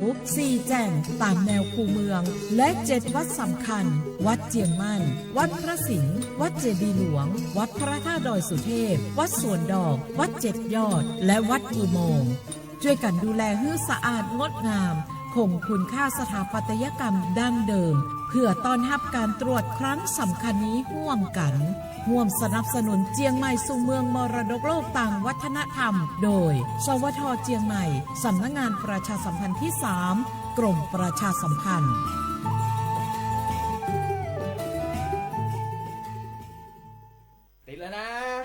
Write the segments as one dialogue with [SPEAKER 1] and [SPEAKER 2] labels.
[SPEAKER 1] ทุก4แจ่งตามแนวคูเมืองและ7วัดสำคัญวัดเจียงมั่นวัดพระสิงห์วัดเจดีย์หลวงวัดพระธาตุดอยสุเทพวัดสวนดอกวัด7 ยอดและวัดอุโมงค์ช่วยกันดูแลให้สะอาดงดงามคงคุณค่าสถาปัตยกรรมดั้งเดิมเพื่อต้อนรับการตรวจครั้งสำคัญนี้ร่วมกันร่วมสนับสนุนเจียงใหม่สู่เมืองมรดกโลกต่างวัฒนธรรมโดยสวท.เจียงใหม่สำนักงานประชาสัมพันธ์ที่3กรมประชาสัมพันธ์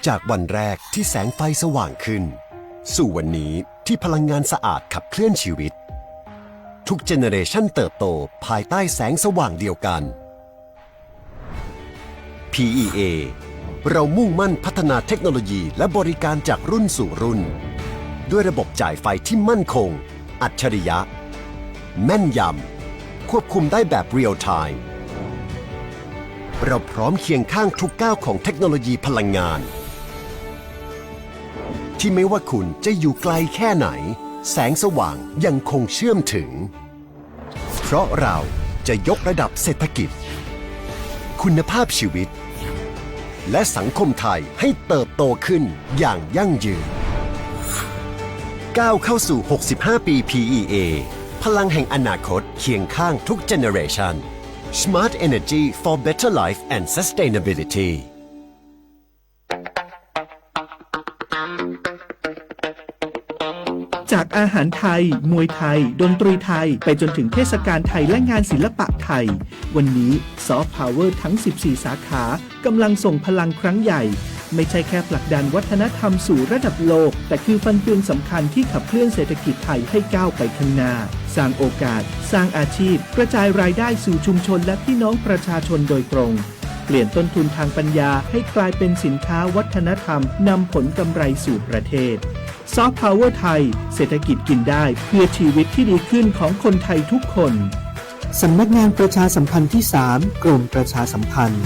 [SPEAKER 2] จากวันแรกที่แสงไฟสว่างขึ้นสู่วันนี้ที่พลังงานสะอาดขับเคลื่อนชีวิตทุกเจเนเรชันเติบโตภายใต้แสงสว่างเดียวกัน PEA เรามุ่งมั่นพัฒนาเทคโนโลยีและบริการจากรุ่นสู่รุ่นด้วยระบบจ่ายไฟที่มั่นคงอัจฉริยะแม่นยำควบคุมได้แบบเรียลไทม์เราพร้อมเคียงข้างทุกก้าวของเทคโนโลยีพลังงานที่ไม่ว่าคุณจะอยู่ไกลแค่ไหนแสงสว่างยังคงเชื่อมถึงเพราะเราจะยกระดับเศรษฐกิจคุณภาพชีวิตและสังคมไทยให้เติบโตขึ้นอย่างยั่งยืนก้าวเข้าสู่ 65 ปี PEA พลังแห่งอนาคตเคียงข้างทุกเจเนเรชัน Smart Energy for Better Life and Sustainability
[SPEAKER 3] จากอาหารไทยมวยไทยดนตรีไทยไปจนถึงเทศกาลไทยและงานศิลปะไทยวันนี้ซอฟต์พาวเวอร์ทั้ง14สาขากำลังส่งพลังครั้งใหญ่ไม่ใช่แค่ผลักดันวัฒนธรรมสู่ระดับโลกแต่คือฟันเฟืองสำคัญที่ขับเคลื่อนเศรษฐกิจไทยให้ก้าวไปข้างหน้าสร้างโอกาสสร้างอาชีพกระจายรายได้สู่ชุมชนและพี่น้องประชาชนโดยตรงเปลี่ยนต้นทุนทางปัญญาให้กลายเป็นสินค้าวัฒนธรรมนำผลกำไรสู่ประเทศซอฟต์พาวเวอร์ไทยเศรษฐกิจกินได้เพื่อชีวิตที่ดีขึ้นของคนไทยทุกคน
[SPEAKER 4] สำนักงานประชาสัมพันธ์ที่3กรมประชาสัมพันธ์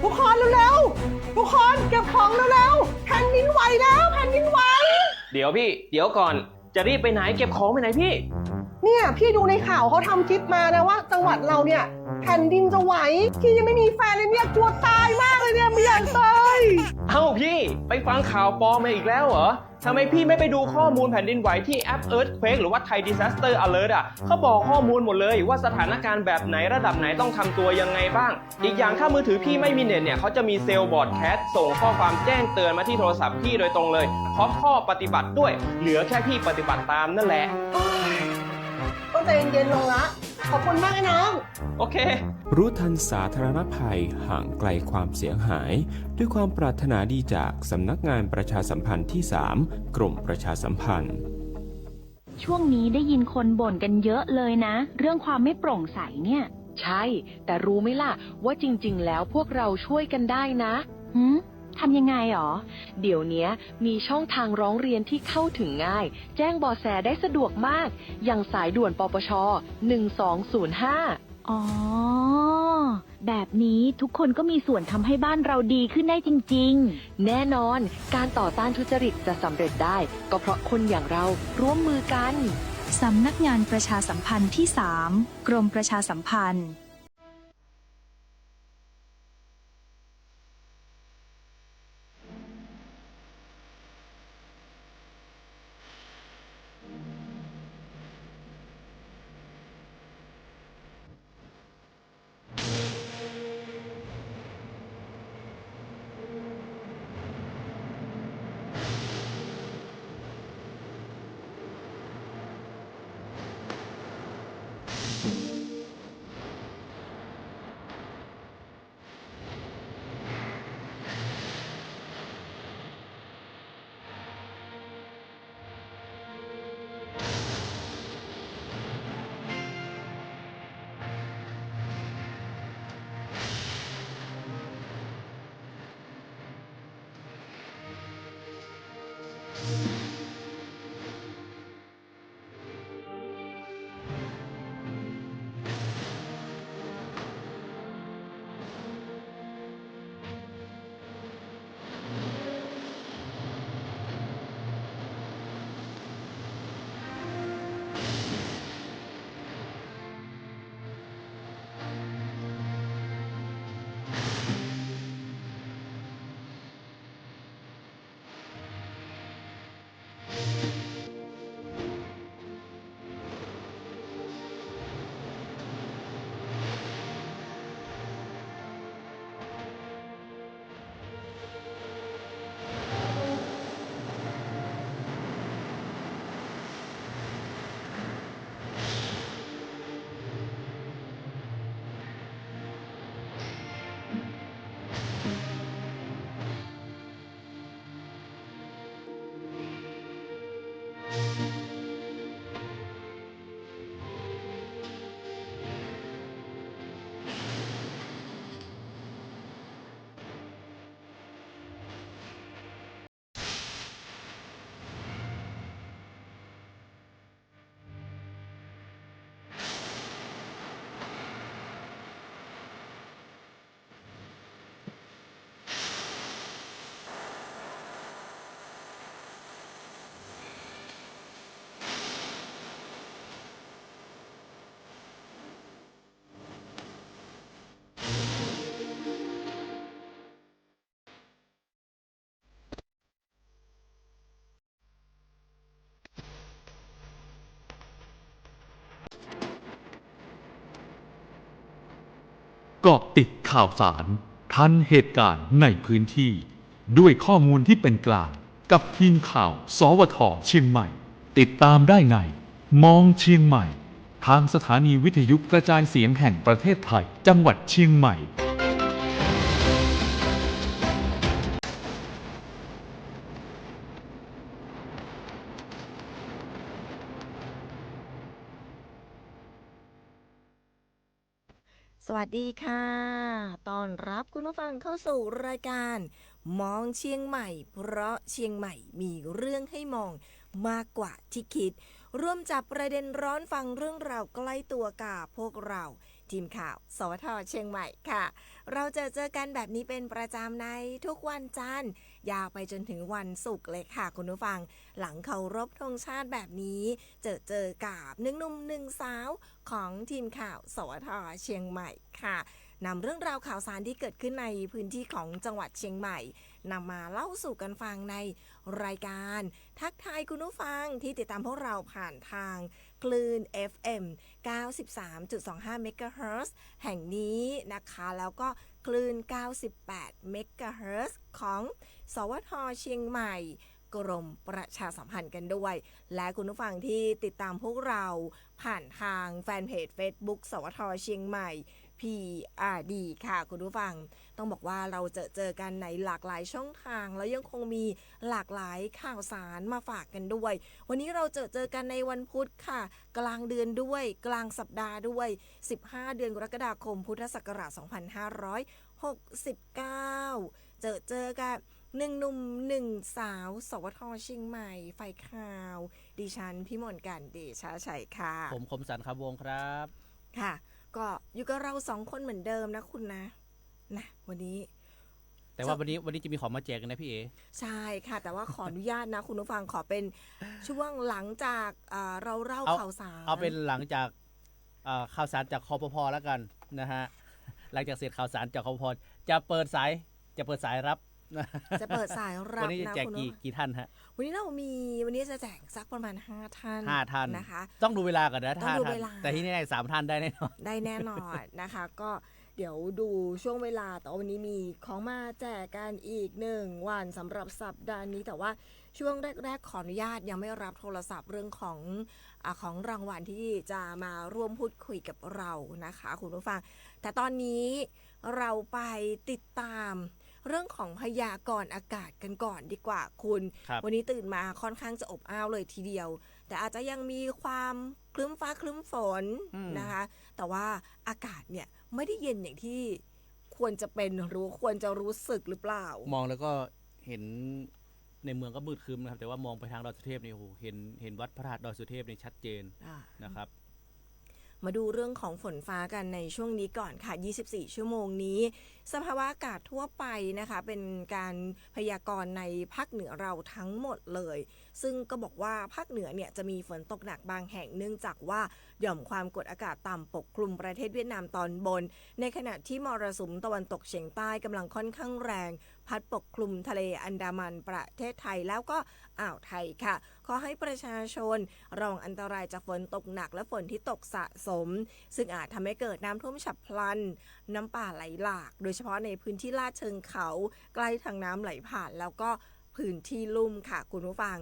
[SPEAKER 5] ทุกคนเร็วๆทุกคนเก็บของเร็วๆแผ่นดินไหวแล้วแผ่นดินไหว
[SPEAKER 6] เดี๋ยวพี่เดี๋ยวก่อนจะรีบไปไหนเก็บของไปไหนพี่
[SPEAKER 5] เนี่ยพี่ดูในข่าวเขาทำคลิปมานะว่าจังหวัดเราเนี่ยแผ่นดินจะไหวพี่ยังไม่มีแฟนเลยเนี่ยกลัวตายมากเลยเนี่ยไม่อยากตาย
[SPEAKER 6] เอ้าพี่ไปฟังข่าวปลอมมาอีกแล้วเหรอทำไมพี่ไม่ไปดูข้อมูลแผ่นดินไหวที่แอป Earthquake หรือว่า Thai Disaster Alert อ่ะเขาบอกข้อมูลหมดเลยว่าสถานการณ์แบบไหนระดับไหนต้องทำตัวยังไงบ้างอีกอย่างถ้ามือถือพี่ไม่มีเน็ตเนี่ยเขาจะมีเซลล์บอร์ดแคสส่งข้อความแจ้งเตือนมาที่โทรศัพท์พี่โดยตรงเลยพร้อมข้อปฏิบัติด้วยเหลือแค่พี่ปฏิบัติตามนั่นแหละ
[SPEAKER 5] ก็ใจเย็นๆลงละขอบคุณมากนะน้อง
[SPEAKER 6] โอเค
[SPEAKER 7] รู้ทันสาธารณภัยห่างไกลความเสียหายด้วยความปรารถนาดีจากสำนักงานประชาสัมพันธ์ที่3กรมประชาสัมพันธ์
[SPEAKER 8] ช่วงนี้ได้ยินคนบ่นกันเยอะเลยนะเรื่องความไม่โปร่งใสเนี่ย
[SPEAKER 9] ใช่แต่รู้ไหมล่ะว่าจริงๆแล้วพวกเราช่วยกันได้นะ
[SPEAKER 8] ทำยังไงหรอ
[SPEAKER 9] เดี๋ยวนี้มีช่องทางร้องเรียนที่เข้าถึงง่ายแจ้งเบาะแสได้สะดวกมากอย่างสายด่วนปปช1205
[SPEAKER 8] อ๋อแบบนี้ทุกคนก็มีส่วนทำให้บ้านเราดีขึ้นได้จริง
[SPEAKER 9] ๆแน่นอนการต่อต้านทุจริตจะสำเร็จได้ก็เพราะคนอย่างเราร่วมมือกัน
[SPEAKER 8] สำนักงานประชาสัมพันธ์ที่3กรมประชาสัมพันธ์
[SPEAKER 10] เกาะติดข่าวสารทันเหตุการณ์ในพื้นที่ ด้วยข้อมูลที่เป็นกลางกับทีมข่าว สวท.เชียงใหม่ ติดตามได้ในมองเชียงใหม่ ทางสถานีวิทยุกระจายเสียงแห่งประเทศไทย จังหวัดเชียงใหม่
[SPEAKER 11] สวัสดีค่ะต้อนรับคุณผู้ฟังเข้าสู่รายการมองเชียงใหม่ เพราะเชียงใหม่มีเรื่องให้มองมากกว่าที่คิด ร่วมจับประเด็นร้อนฟังเรื่องราวใกล้ตัวกับพวกเราทีมข่าวสวท.เชียงใหม่ค่ะเราจะเจอกันแบบนี้เป็นประจำในทุกวันจันทร์ยาวไปจนถึงวันศุกร์เลยค่ะคุณผู้ฟังหลังเคารพธงชาติแบบนี้เจอกับหนึ่งหนุ่มหนึ่งสาวของทีมข่าวสวท.เชียงใหม่ค่ะนำเรื่องราวข่าวสารที่เกิดขึ้นในพื้นที่ของจังหวัดเชียงใหม่นำมาเล่าสู่กันฟังในรายการทักทายคุณผู้ฟังที่ติดตามพวกเราผ่านทางคลื่น FM 93.25 MHz แห่งนี้นะคะแล้วก็คลื่น 98 MHz ของสวท.เชียงใหม่กรมประชาสัมพันธ์กันด้วยและคุณผู้ฟังที่ติดตามพวกเราผ่านทางแฟนเพจ Facebook สวท.เชียงใหม่ PRD ค่ะคุณผู้ฟังต้องบอกว่าเราเจอกันในหลากหลายช่องทางแล้วยังคงมีหลากหลายข่าวสารมาฝากกันด้วยวันนี้เราเจอกันในวันพุธค่ะกลางเดือนด้วยกลางสัปดาห์ด้วย15เดือนกรกฎาคมพุทธศักราช2569เจอกันหนึ่งหนุ่มหนึ่งสาวสวท.เชียงใหม่ไฟข่าวดิฉันพี่มนต์กันเดชะชัยค่ะ
[SPEAKER 12] ผมคมสันต์ครับวงครับ
[SPEAKER 11] ค่ะก็อยู่กับเรา2คนเหมือนเดิมนะคุณนะวันนี้
[SPEAKER 12] แต่ว่าวันนี้จะมีของมาแจกกันนะพี่เอ
[SPEAKER 11] ใช่ค่ะแต่ว่าขออนุญาตนะคุณผู้ฟังขอเป็นช่วงหลังจากเราเล่าข่าวสาร
[SPEAKER 12] เอาเป็นหลังจากข่าวสารจากคปภ.แล้วกันนะฮะหลังจากเสร็จข่าวสารจากคปภ.จะเปิดสายรับ
[SPEAKER 11] จะเปิดสายรับ
[SPEAKER 12] วันนี้จะแจกกี่ท่านฮะ
[SPEAKER 11] วันนี้จะแจกสักประมาณ5ท่าน
[SPEAKER 12] นะคะต้องดูเวลาก่อนนะท่านแต่ที่นี่ได้3ท่านได้แน่
[SPEAKER 11] นอนนะคะก็เดี๋ยวดูช่วงเวลาแต่วันนี้มีของมาแจกกันอีก1วันสำหรับสัปดาห์นี้แต่ว่าช่วงแรกขออนุญาตยังไม่รับโทรศัพท์เรื่องของรางวัลที่จะมาร่วมพูดคุยกับเรานะคะคุณผู้ฟังแต่ตอนนี้เราไปติดตามเรื่องของพยากรณ์อากาศกันก่อนดีกว่าคุณวันนี้ตื่นมาค่อนข้างจะอบอ้าวเลยทีเดียวแต่อาจจะยังมีความครึ้มฟ้าครึ้มฝนนะคะแต่ว่าอากาศเนี่ยไม่ได้เย็นอย่างที่ควรจะเป็นควรจะรู้สึกหรือเปล่าม
[SPEAKER 12] องแล้วก็เห็นในเมืองก็มืดครึ้มนะครับแต่ว่ามองไปทางดอยสุเทพนี่โอ้โหเห็นวัดพระธาตุดอยสุเทพนี่ชัดเจนนะครับ
[SPEAKER 11] มาดูเรื่องของฝนฟ้ากันในช่วงนี้ก่อนค่ะ24ชั่วโมงนี้สภาวะอากาศทั่วไปนะคะเป็นการพยากรณ์ในภาคเหนือเราทั้งหมดเลยซึ่งก็บอกว่าภาคเหนือเนี่ยจะมีฝนตกหนักบางแห่งเนื่องจากว่าหย่อมความกดอากาศต่ำปกคลุมประเทศเวียดนามตอนบนในขณะที่มรสุมตะวันตกเฉียงใต้กำลังค่อนข้างแรงพัดปกคลุมทะเลอันดามันประเทศไทยแล้วก็อ่าวไทยค่ะขอให้ประชาชนระวังอันตรายจากฝนตกหนักและฝนที่ตกสะสมซึ่งอาจทำให้เกิดน้ำท่วมฉับพลันน้ำป่าไหลหลากโดยเฉพาะในพื้นที่ลาดเชิงเขาใกล้ทางน้ำไหลผ่านแล้วก็พื้นที่ลุ่มค่ะคุณผู้ฟัง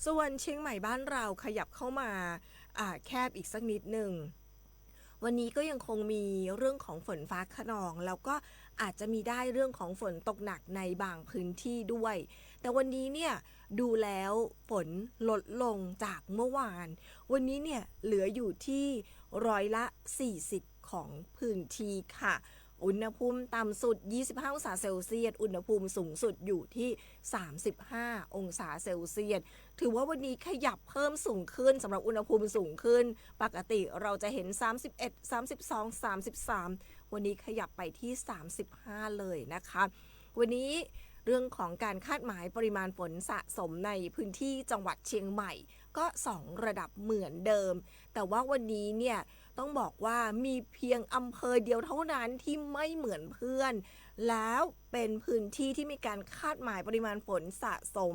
[SPEAKER 11] ส่วนเชียงใหม่บ้านเราขยับเข้ามาแคบอีกสักนิดหนึ่งวันนี้ก็ยังคงมีเรื่องของฝนฟ้าคะนองแล้วก็อาจจะมีได้เรื่องของฝนตกหนักในบางพื้นที่ด้วยแต่วันนี้เนี่ยดูแล้วฝนลดลงจากเมื่อวานวันนี้เนี่ยเหลืออยู่ที่40%ของพื้นที่ค่ะอุณหภูมิต่ำสุด25องศาเซลเซียสอุณหภูมิสูงสุดอยู่ที่35องศาเซลเซียสถือว่าวันนี้ขยับเพิ่มสูงขึ้นสำหรับอุณหภูมิสูงขึ้นปกติเราจะเห็น31 32 33วันนี้ขยับไปที่35เลยนะคะวันนี้เรื่องของการคาดหมายปริมาณฝนสะสมในพื้นที่จังหวัดเชียงใหม่ ก็2ระดับเหมือนเดิมแต่ว่าวันนี้เนี่ยต้องบอกว่ามีเพียงอำเภอเดียวเท่านั้นที่ไม่เหมือนเพื่อนแล้วเป็นพื้นที่ที่มีการคาดหมายปริมาณฝนสะสม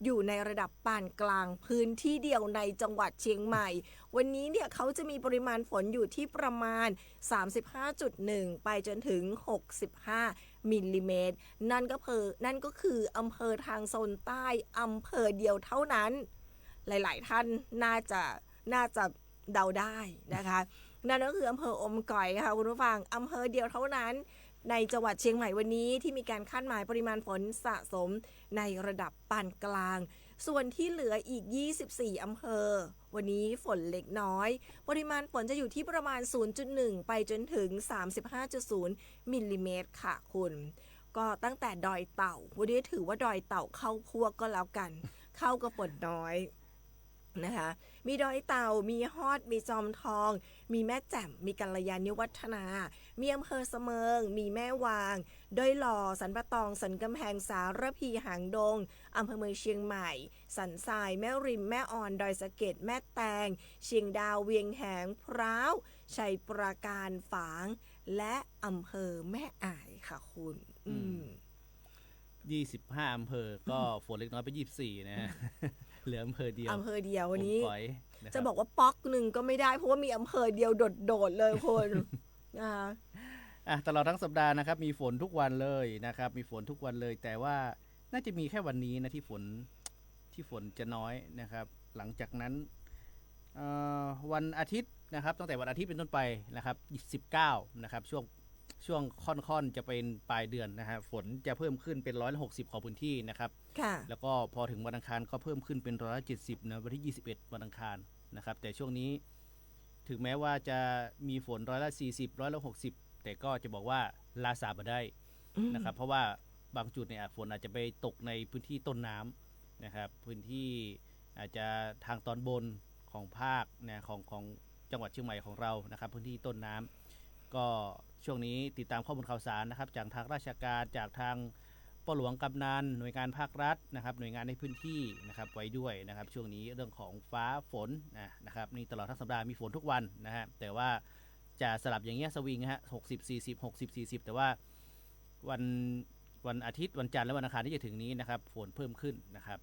[SPEAKER 11] อยู่ในระดับปานกลางพื้นที่เดียวในจังหวัดเชียงใหม่วันนี้เนี่ยเขาจะมีปริมาณฝนอยู่ที่ประมาณ 35.1 ไปจนถึง 65 มิลลิเมตรนั่นก็คืออำเภอทางโซนใต้อำเภอเดียวเท่านั้นหลายๆท่านน่าจะเดาได้นะคะนั่นก็คืออำเภออมก๋อยค่ะคุณผู้ฟังอำเภอเดียวเท่านั้นในจังหวัดเชียงใหม่วันนี้ที่มีการคาดหมายปริมาณฝนสะสมในระดับปานกลางส่วนที่เหลืออีก24อำเภอวันนี้ฝนเล็กน้อยปริมาณฝนจะอยู่ที่ประมาณ 0.1 ไปจนถึง 35.0 มิลลิเมตรค่ะคุณก็ตั้งแต่ดอยเต่าวันนี้ถือว่าดอยเต่าเข้าพวกก็แล้วกันเข้ากับฝนน้อยนะคะมีดอยเต่ามีฮอดมีจอมทองมีแม่แจ่มมีกัลยาณิวัฒนามีอำเภอเสมิงมีแม่วางดอยหล่อสันปะตองสันกำแพงสารพีหางดงอำเภอเมืองเชียงใหม่สันทรายแม่ริมแม่อ่อนดอยสะเก็ดแม่แตงเชียงดาวเวียงแหงพร้าวชัยปราการฝางและอำเภอแม่อ่ายค่ะคุณ
[SPEAKER 12] 25อำเภอก็ฝนเล็กน้อยไป24นะฮะเหลืออำเภอเดียว
[SPEAKER 11] วันนี้จะบอกว่าป๊อกหนึ่งก็ไม่ได้เพราะว่ามีอำเภอเดียวโดดเลยคน
[SPEAKER 12] ตลอดทั้งสัปดาห์นะครับมีฝนทุกวันเลยนะครับมีฝนทุกวันเลยแต่ว่าน่าจะมีแค่วันนี้นะที่ฝนจะน้อยนะครับหลังจากนั้นวันอาทิตย์นะครับตั้งแต่วันอาทิตย์เป็นต้นไปนะครับ19นะครับช่วงค่อนจะเป็นปลายเดือนนะฮะฝนจะเพิ่มขึ้นเป็น160ของพื้นที่นะครับแล้วก็พอถึงวันอังคารก็เพิ่มขึ้นเป็น170นะวันที่21วันอังคารนะครับแต่ช่วงนี้ถึงแม้ว่าจะมีฝน140 160แต่ก็จะบอกว่าลาสาบได้นะครับเพราะว่าบางจุดเนี่ยฝนอาจจะไปตกในพื้นที่ต้นน้ำนะครับพื้นที่อาจจะทางตอนบนของภาคนะของจังหวัดเชียงใหม่ของเรานะครับพื้นที่ต้นน้ำก็ช่วงนี้ติดตามข้อมูลข่าวสารนะครับจากทางราชการจากทางปหลวงกำนันหน่วยงานภาครัฐนะครับหน่วยงานในพื้นที่นะครับไว้ด้วยนะครับช่วงนี้เรื่องของฟ้าฝนนะครับนี่ตลอดทั้งสัปดาห์มีฝนทุกวันนะฮะแต่ว่าจะสลับอย่างเงี้ยสวิงฮะ60-40 แต่ว่าวันอาทิตย์วันจันทร์และวันอังคารที่จะถึงนี้นะครับฝนเพิ่มขึ้นนะครับ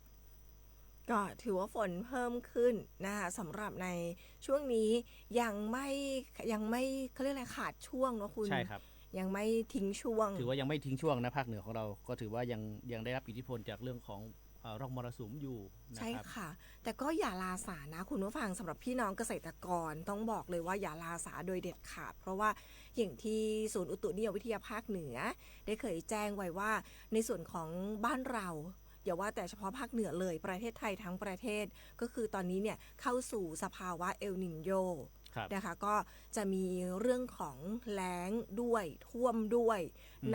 [SPEAKER 11] ก็ถือว่าฝนเพิ่มขึ้นนะคะสำหรับในช่วงนี้ยังไม่เขาเรียกอะไรขาดช่วงเนาะคุณ
[SPEAKER 12] ใช่ครับ
[SPEAKER 11] ยังไม่ทิ้งช่วง
[SPEAKER 12] ถือว่ายังไม่ทิ้งช่วงนะภาคเหนือของเราก็ถือว่ายังได้รับอิทธิพลจากเรื่องของร่องมรสุมอยู่นะครับ
[SPEAKER 11] ใช่ค่ะแต่ก็อย่าลาสานะคุณผู้ฟังสำหรับพี่น้องเกษตรกรต้องบอกเลยว่าอย่าลาสาโดยเด็ดขาดเพราะว่าอย่างที่ศูนย์อุตุนิยมวิทยาภาคเหนือได้เคยแจ้งไว้ว่าในส่วนของบ้านเราอย่าว่าแต่เฉพาะภาคเหนือเลยประเทศไทยทั้งประเทศก็คือตอนนี้เนี่ยเข้าสู่สภาวะเอลนิโญนะคะก็จะมีเรื่องของแล้งด้วยท่วมด้วย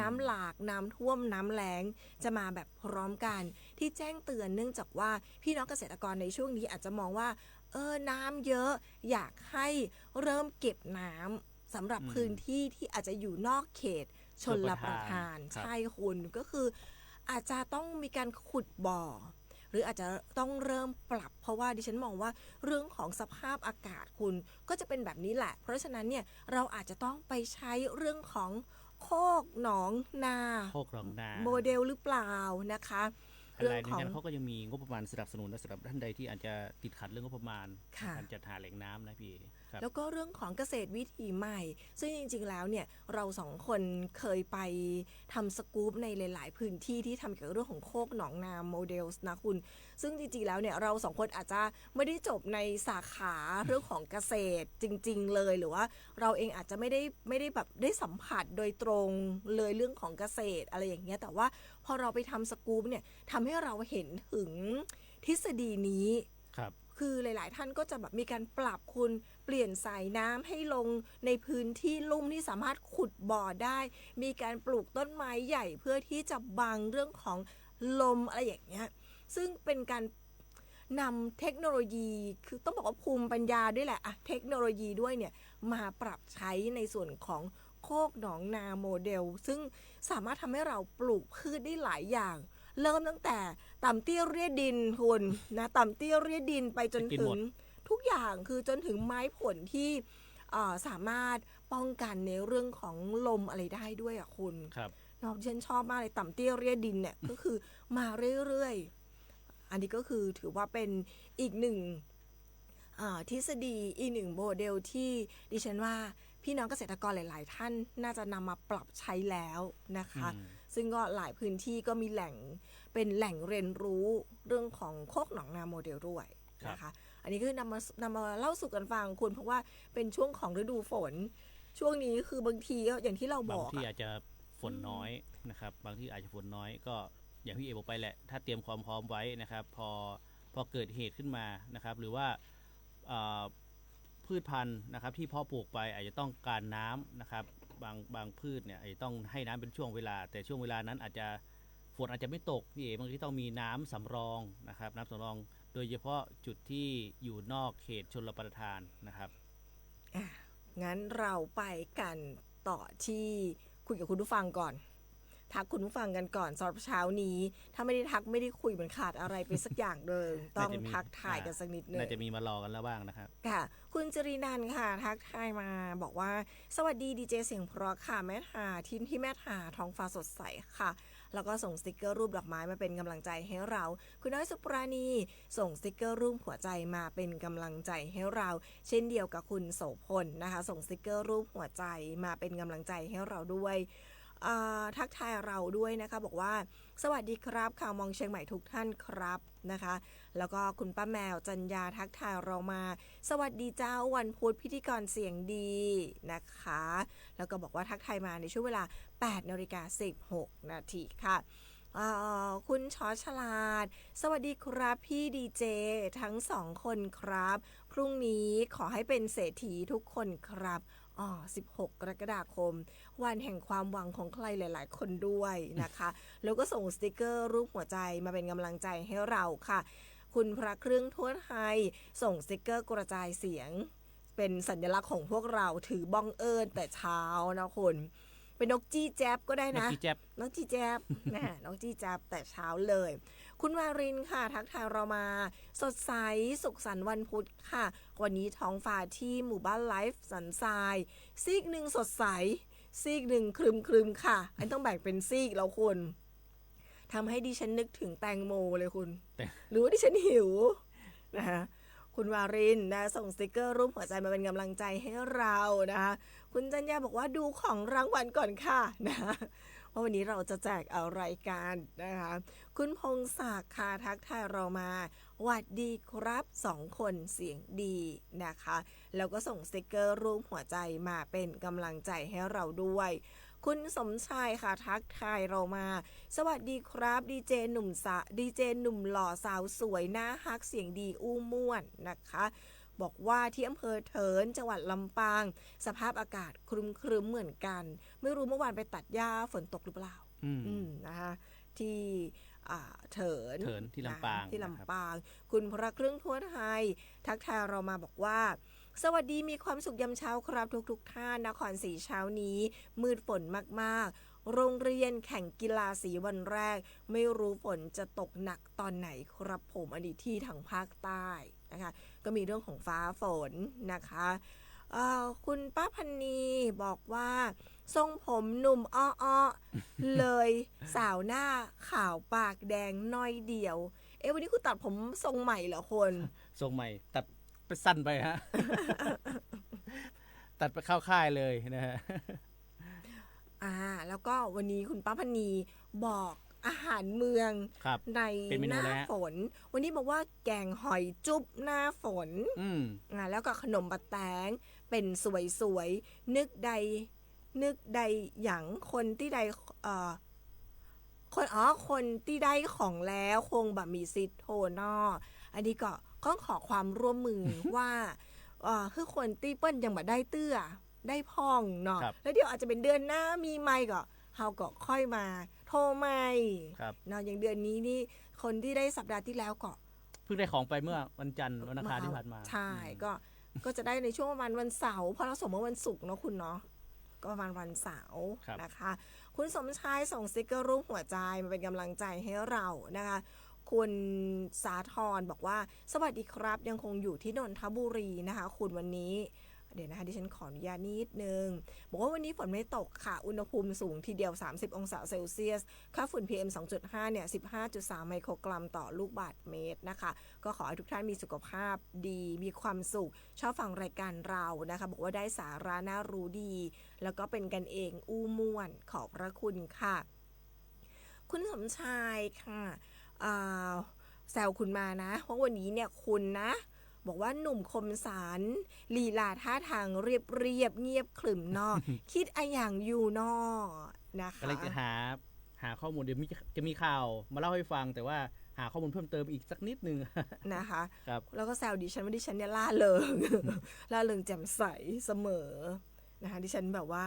[SPEAKER 11] น้ำหลากน้ำท่วมน้ำแล้งจะมาแบบพร้อมกันที่แจ้งเตือนเนื่องจากว่าพี่น้องเกษตรกรในช่วงนี้อาจจะมองว่าน้ำเยอะอยากให้เริ่มเก็บน้ำสำหรับพื้นที่ที่อาจจะอยู่นอกเขตชลประทานใช่คุณก็คืออาจจะต้องมีการขุดบ่อหรืออาจจะต้องเริ่มปรับเพราะว่าดิฉันมองว่าเรื่องของสภาพอากาศคุณก็จะเป็นแบบนี้แหละเพราะฉะนั้นเนี่ยเราอาจจะต้องไปใช้เรื่องของโคกหนองนาโมเดลหรือเปล่านะคะ
[SPEAKER 12] เรื่องของเขาก็ยังมีงบประมาณสนับสนุนสำหรับท่านใดที่อาจจะติดขัดเรื่องงบประมาณการจัดหาแหล่งน้ำนะพี่
[SPEAKER 11] แล้วก็เรื่องของเกษตรวิถีใหม่ซึ่งจริงๆแล้วเนี่ยเราสองคนเคยไปทำสกู๊ปในหลายๆพื้นที่ที่ทำเกี่ยวกับเรื่องของโคกหนองนาโมเดลนะคุณซึ่งจริงๆแล้วเนี่ยเราสองคนอาจจะไม่ได้จบในสาขาเรื่องของเกษตรจริงๆเลยหรือว่าเราเองอาจจะไม่ได้แบบได้สัมผัสโดยตรงเลยเรื่องของเกษตรอะไรอย่างเงี้ยแต่ว่าพอเราไปทำสกู๊ปเนี่ยทำให้เราเห็นถึงทฤษฎีนี้คือหลายๆท่านก็จะแบบมีการปรับคุณเปลี่ยนสายน้ำให้ลงในพื้นที่ลุ่มที่สามารถขุดบ่อได้มีการปลูกต้นไม้ใหญ่เพื่อที่จะบังเรื่องของลมอะไรอย่างเงี้ยซึ่งเป็นการนำเทคโนโลยีคือต้องบอกว่าภูมิปัญญาด้วยแหละเทคโนโลยีด้วยเนี่ยมาปรับใช้ในส่วนของโคกหนองนาโมเดลซึ่งสามารถทำให้เราปลูกพืชได้หลายอย่าง เริ่มตั้งแต่ต่ำเตี้ยเรียดินคุณนะต่ำเตี้ยเรียดินไปจนถึงทุกอย่างคือจนถึงไม้ผลที่สามารถป้องกันในเรื่องของลมอะไรได้ด้วยอ่ะคุณ
[SPEAKER 12] ครับ
[SPEAKER 11] นอกฉันชอบมากเลยต่ำเตี้ยเรียดินเนี่ย ก็คือมาเรื่อยๆอันนี้ก็คือถือว่าเป็นอีกหนึ่งทฤษฎีอีกหนึ่งโมเดลที่ดิฉันว่าพี่น้องเกษตรกรหลายๆท่านน่าจะนำมาปรับใช้แล้วนะคะซึ่งก็หลายพื้นที่ก็มีเป็นแหล่งเรียนรู้เรื่องของโคกหนองนาโมเดลด้วยนะคะอันนี้คือนำมาเล่าสู่กันฟังคุณเพราะว่าเป็นช่วงของฤดูฝนช่วงนี้คือบางทีก็อย่างที่เราบอก
[SPEAKER 12] บางที่อาจจะฝนน้อยนะครับบางที่อาจจะฝนน้อยก็อย่างที่เอบอกไปแหละถ้าเตรียมความพร้อมไว้นะครับพอเกิดเหตุขึ้นมานะครับหรือว่าพืชพันธุ์นะครับที่เพาะปลูกไปอาจจะต้องการน้ำนะครับบางพืชเนี่ยอาจจะต้องให้น้ำเป็นช่วงเวลาแต่ช่วงเวลานั้นอาจจะฝนอาจจะไม่ตกพี่เอบางทีต้องมีน้ำสำรองนะครับน้ำสำรองโดยเฉพาะจุดที่อยู่นอกเขตชลประทานนะครับ
[SPEAKER 11] งั้นเราไปกันต่อที่คุยกับคุณผู้ฟังก่อนทักคุณผู้ฟังกันก่อนสำหรับเช้านี้ถ้าไม่ได้ทักไม่ได้คุยมันขาดอะไรไปสักอย่างเลยต้องทักทายกันสักนิดนึง
[SPEAKER 12] น่าจะมีมารอกันแล้วบ้างนะครับ
[SPEAKER 11] ค่ะคุณจรินันท์ค่ะทักทายมาบอกว่าสวัสดีดีเจเสียงเพราะค่ะแม่ทาที่แม่ทาท้องฟ้าสดใสค่ะแล้วก็ส่งสติกเกอร์รูปดอกไม้มาเป็นกำลังใจให้เราคุณน้อยสุปราณีส่งสติกเกอร์รูปหัวใจมาเป็นกำลังใจให้เราเช่นเดียวกับคุณโสพลนะคะส่งสติกเกอร์รูปหัวใจมาเป็นกำลังใจให้เราด้วยทักทายเราด้วยนะคะบอกว่าสวัสดีครับข่าวมองเชียงใหม่ทุกท่านครับนะคะแล้วก็คุณป้าแมวจัญญาทักทายเรามาสวัสดีเจ้าวันพุธพิธีกรเสียงดีนะคะแล้วก็บอกว่าทักทายมาในช่วงเวลา 8:16 นาทีค่ะคุณชอฉลาดสวัสดีครับพี่ดีเจทั้ง2คนครับพรุ่งนี้ขอให้เป็นเศรษฐีทุกคนครับ16 กรกฎาคมวันแห่งความหวังของใครหลายๆคนด้วยนะคะแล้วก็ส่งสติกเกอร์รูปหัวใจมาเป็นกำลังใจให้เราค่ะคุณพระเครื่องทั่วไทยส่งสติกเกอร์กระจายเสียงเป็นสัญลักษณ์ของพวกเราถือบ้องเอิญแต่เช้านะคุณเป็นนกจี้แจ๊บก็ได้นะนกจี้แจ๊บนะนกจี้แจ๊บแต่เช้าเลยคุณวารินค่ะทักทายเรามาสดใสสุขสันต์วันพุธค่ะวันนี้ท้องฟ้าที่หมู่บ้านไลฟ์สันทรายซีกหนึ่งสดใสซีกหนึ่งครึมค่ะอันต้องแบ่งเป็นซีกแล้วคุณทำให้ดิฉันนึกถึงแตงโมเลยคุณหรือว่าดิฉันหิวนะคะคุณวารินนะส่งสติกเกอร์รูปหัวใจมาเป็นกำลังใจให้เรานะคะคุณจัญญาบอกว่าดูของรางวัลก่อนค่ะนะว่าวันนี้เราจะแจกอะไรกันนะคะคุณพงศักดิ์ค่ะทักทายเรามาหวัดดีครับ2คนเสียงดีนะคะแล้วก็ส่งสติกเกอร์รูปหัวใจมาเป็นกำลังใจให้เราด้วยคุณสมชายค่ะทักทายเรามาสวัสดีครับดีเจหนุ่มหล่อสาวสวยหน้าฮักเสียงดีอู้ม่วนนะคะบอกว่าที่อำเภอเถินจังหวัดลำปางสภาพอากาศครึ้มเหมือนกันไม่รู้เมื่อวานไปตัดหญ้าฝนตกหรือเปล่านะคะที่เถิน
[SPEAKER 12] ที่ลำปาง
[SPEAKER 11] ที่ลำปางคุณพระเครื่องทั่วไทยทักทายเรามาบอกว่าสวัสดีมีความสุขยามเช้าครับทุกท่านนครศรีเช้านี้มืดฝนมากๆโรงเรียนแข่งกีฬาสีวันแรกไม่รู้ฝนจะตกหนักตอนไหนครับผมอันนี้ที่ทางภาคใต้นะคะก็มีเรื่องของฟ้าฝนนะคะคุณป้าพันนีบอกว่าทรงผมหนุ่มอ้อเลยสาวหน้าขาวปากแดงน้อยเดียววันนี้คุณตัดผมทรงใหม่เหรอคน
[SPEAKER 12] ทรงใหม่ตัดไปสั้นไปฮะ ตัดไปเข้าค่ายเลยนะฮะ
[SPEAKER 11] แล้วก็วันนี้คุณป้าพันนีบอกอาหารเมืองในหน้าฝนวันนี้บอกว่าแกงหอยจุ๊บหน้าฝนแล้วก็ขนมบะแตงเป็นสวยๆนึกใดหยังคนที่ใดคนที่ได้ของแล้วคงแบบมีซิทโทนออันนี้ก็ขอความร่วมมือ ว่าคือคนที่เปิ้ลยังแบบได้เตื้อได้พ่องเนาะแล้วเดี๋ยวอาจจะเป็นเดือนหน้ามีไม่ก็เฮาก็ค่อยมาโทรไม่เนาะอย่างเดือนนี้นี่คนที่ได้สัปดาห์ที่แล้วก็
[SPEAKER 12] เพิ่งได้ของไปเมื่อวันจันทร์วันอังคารที่ผ่านมา
[SPEAKER 11] ใช่ก็จะได้ในช่วงประมาณวันเสาร์เพราะเราส่งเมื่อวันศุกร์เนาะคุณเนาะ ก็ประมาณวันเสาร์
[SPEAKER 12] ครับ
[SPEAKER 11] นะคะคุณสมชายส่งสติกเกอร์รูปหัวใจมาเป็นกำลังใจให้เรานะคะคุณสาธรบอกว่าสวัสดีครับยังคงอยู่ที่นนทบุรีนะคะคุณวันนี้เดี๋ยวนะคะดิฉันขออนุญาตนิดนึงบอกว่าวันนี้ฝนไม่ตกค่ะอุณหภูมิสูงทีเดียว30องศาเซลเซียสค่าฝุ่น PM 2.5 เนี่ย 15.3 ไมโครกรัมต่อลูกบาศก์เมตรนะคะก็ขอให้ทุกท่านมีสุขภาพดีมีความสุขชอบฟังรายการเรานะคะบอกว่าได้สาระน่ารู้ดีแล้วก็เป็นกันเองอู้ม่วนขอบพระคุณค่ะคุณสมชายค่ะแซวคุณมานะว่าวันนี้เนี่ยคุณนะบอกว่าหนุ่มคมสารลีลาท่าทางเรียบเงียบขรึมนอ คิดอะอย่างอยู่นอนะคะ
[SPEAKER 12] ก็เลยจะหาข้อมูลเดี๋ยวจะมีข่าวมาเล่าให้ฟังแต่ว่าหาข้อมูลเพิ่มเติมอีกสักนิดนึง
[SPEAKER 11] นะคะ
[SPEAKER 12] ครับ
[SPEAKER 11] แล้วก็แซวดิฉันว่าดิฉันเนี่ยล่าเริง ล่าเริงแจ่มใสเสมอนะคะดิฉันแบบว่า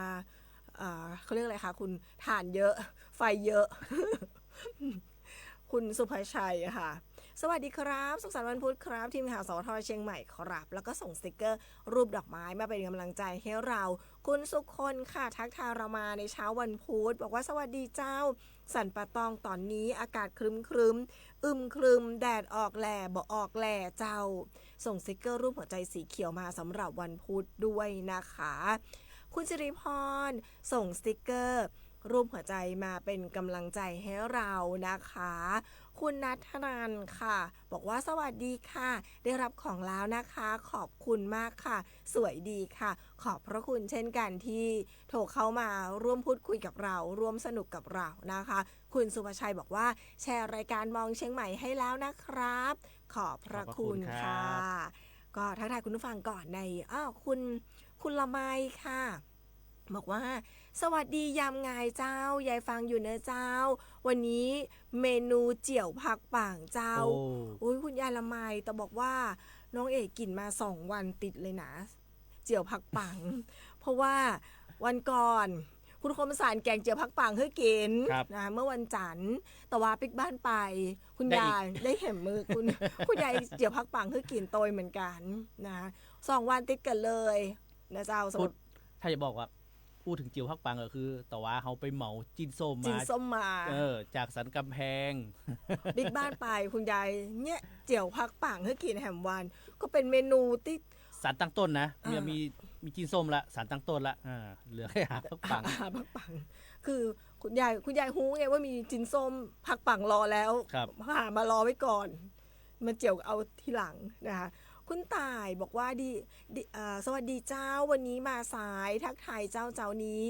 [SPEAKER 11] เขาเรียกอะไรคะคุณทานเยอะไฟเยอะ คุณสุภชัยค่ะสวัสดีครับสุขสันต์วันพุธครับทีมข่าวสวทเชียงใหม่ครับแล้วก็ส่งสติกเกอร์รูปดอกไม้มาเป็นกำลังใจให้เราคุณสุคนค่ะทักทายเรามาในเช้าวันพุธบอกว่าสวัสดีเจ้าสันปะตองตอนนี้อากาศครึมครึมแดดออกแหล่บ่ออกแหล่เจ้าส่งสติกเกอร์รูปหัวใจสีเขียวมาสำหรับวันพุธด้วยนะคะคุณสิริพรส่งสติกเกอร์รูปหัวใจมาเป็นกำลังใจให้เรานะคะคุณนัทนันค่ะบอกว่าสวัสดีค่ะได้รับของแล้วนะคะขอบคุณมากค่ะสวยดีค่ะขอบพระคุณเช่นกันที่โทรเข้ามาร่วมพูดคุยกับเราร่วมสนุกกับเรานะคะคุณสุภชัยบอกว่าแชร์รายการมองเชียงใหม่ให้แล้วนะครับขอบพระคุณค่ะก็ทักทายคุณผู้ฟังก่อนในคุณละไมค่ะบอกว่าสวัสดียามงายเจ้ายายฟังอยู่เนอะเจ้าวันนี้เมนูเจียวผักป่างเจ้าโอ้ยคุณยายละไมแต่บอกว่าน้องเอกกินมา2 วันติดเลยนะเจียวผักป่าง เพราะว่าวันก่อนคุณคมสารแกงเจียวผักป่างให้กินนะเมื่อวันจันทร์แต่ว่าปิ๊กบ้านไปคุณยายได้เห็นมือคุณ คุณยายเจียวผักป่างให้กินโตยเหมือนกันนะ2 วันติดกันเลยนะเจ้าสมมติ
[SPEAKER 12] ถ้าจะบอกว่าพูดถึงเจียวพักปังก็คือแต่ว่าเขาไปเหมาจินส้มมาจากสันกำแพง
[SPEAKER 11] บิ๊กบ้านไปคุณยายเนี่ยเจียวพักปังให้กินแฮมวันก็เป็นเมนูที่
[SPEAKER 12] สารตั้งต้นนะมีจินส้มละสารตั้งต้นละเหลือแค่หาพักปัง
[SPEAKER 11] คือคุณยายฮู้ไงว่ามีจินส้มพักปังรอแล้วหามารอไว้ก่อนมันเจียวเอาทีหลังนะคะคุณต่ายบอกว่าสวัสดีเจ้าวันนี้มาสายทักทายเจ้านี้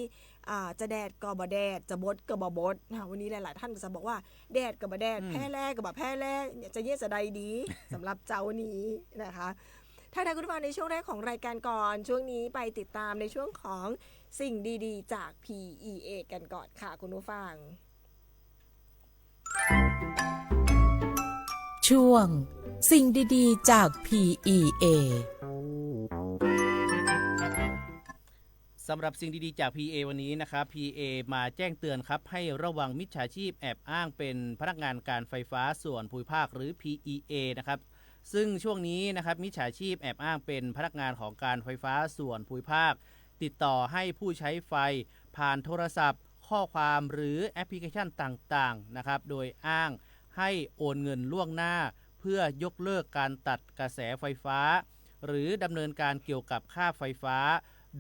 [SPEAKER 11] จะแดดก็บ่แดดจะบดก็บ่บดวันนี้หลายๆท่านจะบอกว่าแดดก็บ่แดดแพร่แรกก็บ่แพร่แรกจะเยี่ยจะใดดีสำหรับเจ้านี้นะคะถ้าใครคุณฟังในช่วงแรกของรายการก่อนช่วงนี้ไปติดตามในช่วงของสิ่งดีๆจาก PEA กันก่อนค่ะคุณผู้ฟัง
[SPEAKER 1] ช่วงสิ่งดีๆจาก PEA
[SPEAKER 12] สำหรับสิ่งดีๆจาก PA วันนี้นะครับ PA มาแจ้งเตือนครับให้ระวังมิจฉาชีพแอบอ้างเป็นพนักงานการไฟฟ้าส่วนภูมิภาคหรือ PEA นะครับซึ่งช่วงนี้นะครับมิจฉาชีพแอบอ้างเป็นพนักงานของการไฟฟ้าส่วนภูมิภาคติดต่อให้ผู้ใช้ไฟผ่านโทรศัพท์ข้อความหรือแอปพลิเคชันต่างๆนะครับโดยอ้างให้โอนเงินล่วงหน้าเพื่อยกเลิกการตัดกระแสไฟฟ้าหรือดำเนินการเกี่ยวกับค่าไฟฟ้า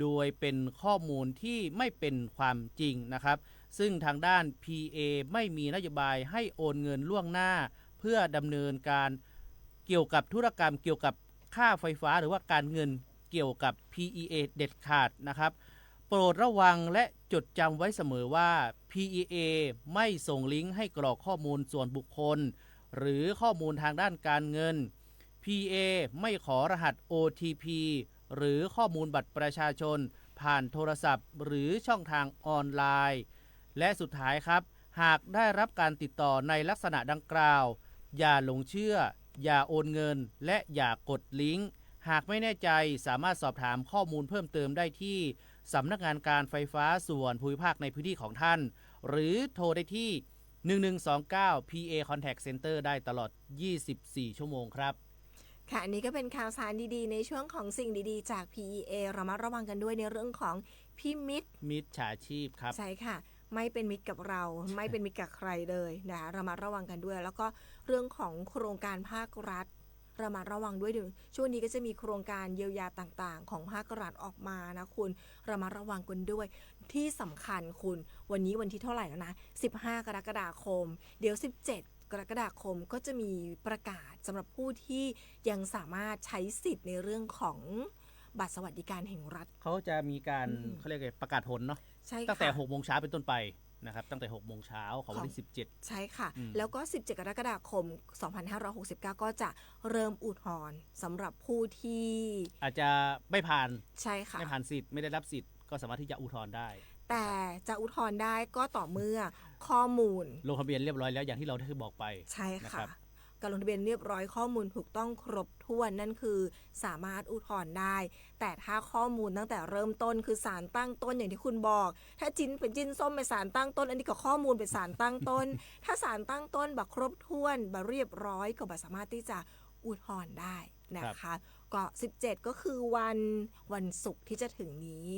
[SPEAKER 12] โดยเป็นข้อมูลที่ไม่เป็นความจริงนะครับซึ่งทางด้าน PA ไม่มีนโยบายให้โอนเงินล่วงหน้าเพื่อดำเนินการเกี่ยวกับธุรกรรมเกี่ยวกับค่าไฟฟ้าหรือว่าการเงินเกี่ยวกับ PEA เด็ดขาดนะครับโปรดระวังและจดจำไว้เสมอว่า PEA ไม่ส่งลิงก์ให้กรอกข้อมูลส่วนบุคคลหรือข้อมูลทางด้านการเงิน PA ไม่ขอรหัส OTP หรือข้อมูลบัตรประชาชนผ่านโทรศัพท์หรือช่องทางออนไลน์และสุดท้ายครับหากได้รับการติดต่อในลักษณะดังกล่าวอย่าหลงเชื่ออย่าโอนเงินและอย่ากดลิงก์หากไม่แน่ใจสามารถสอบถามข้อมูลเพิ่มเติมได้ที่สำนักงานการไฟฟ้าส่วนภูมิภาคในพื้นที่ของท่านหรือโทรได้ที่1129 PA Contact Center ได้ตลอด24 ชั่วโมงครับ
[SPEAKER 11] ค่ะอันนี้ก็เป็นข่าวสารดีๆในช่วงของสิ่งดีๆจาก PEA เรามาระวังกันด้วยในเรื่องของพี่มิตร
[SPEAKER 12] มิจฉาชีพครับ
[SPEAKER 11] ใช่ค่ะไม่เป็นมิตรกับเรา ไม่เป็นมิตรกับใครเลยนะคะเรามาระวังกันด้วย แล้วก็เรื่องของโครงการภาครัฐเรามาระวังด้วยดูช่วงนี้ก็จะมีโครงการเยียวยาต่างๆของภาครัฐออกมานะคุณเรามาระวังกันด้วยที่สำคัญคุณวันนี้วันที่เท่าไหร่แล้วนะ15 กรกฎาคมเดี๋ยว17 กรกฎาคมก็จะมีประกาศสำหรับผู้ที่ยังสามารถใช้สิทธิ์ในเรื่องของบัตรสวัสดิการแห่งรัฐ
[SPEAKER 12] เขาจะมีการเขาเรียกไงประกาศผลเนาะ
[SPEAKER 11] ใช่ค่ะ
[SPEAKER 12] ตั้งแต่6 โมงเช้าเป็นต้นไปนะครับตั้งแต่6 โมงเช้าของวันที่17
[SPEAKER 11] ใช่ค่ะแล้วก็17 กรกฎาคม 2569 ก็จะเริ่มอุทธรณ์สำหรับผู้ที่
[SPEAKER 12] อาจจะไม่ผ่าน
[SPEAKER 11] ใช่ค่ะ
[SPEAKER 12] ไม่ผ่านสิทธิ์ไม่ได้รับสิทธิ์ก็สามารถที่จะอุทธรณ์ได้
[SPEAKER 11] แต่จะอุทธรณ์ได้ก็ต่อเมื่อข้อมูล
[SPEAKER 12] ลงทะเบียนเรียบร้อยแล้วอย่างที่เราได้บอกไป
[SPEAKER 11] ใช่ค่ะการลงทะเบียนเรียบร้อยข้อมูลถูกต้องครบถ้วนนั่นคือสามารถอุทธรณ์ได้แต่ถ้าข้อมูลตั้งแต่เริ่มต้นคือสารตั้งต้นอย่างที่คุณบอกถ้าจิ้นเป็นจิ้นส้มเป็นสารตั้งต้นอันนี้ก็ข้อมูลเป็นสารตั้งต้น ถ้าสารตั้งต้นแบบครบถ้วนแบบเรียบร้อยก็สามารถที่จะอุทธรณ์ได้นะคะก็17ก็คือวันศุกร์ที่จะถึงนี้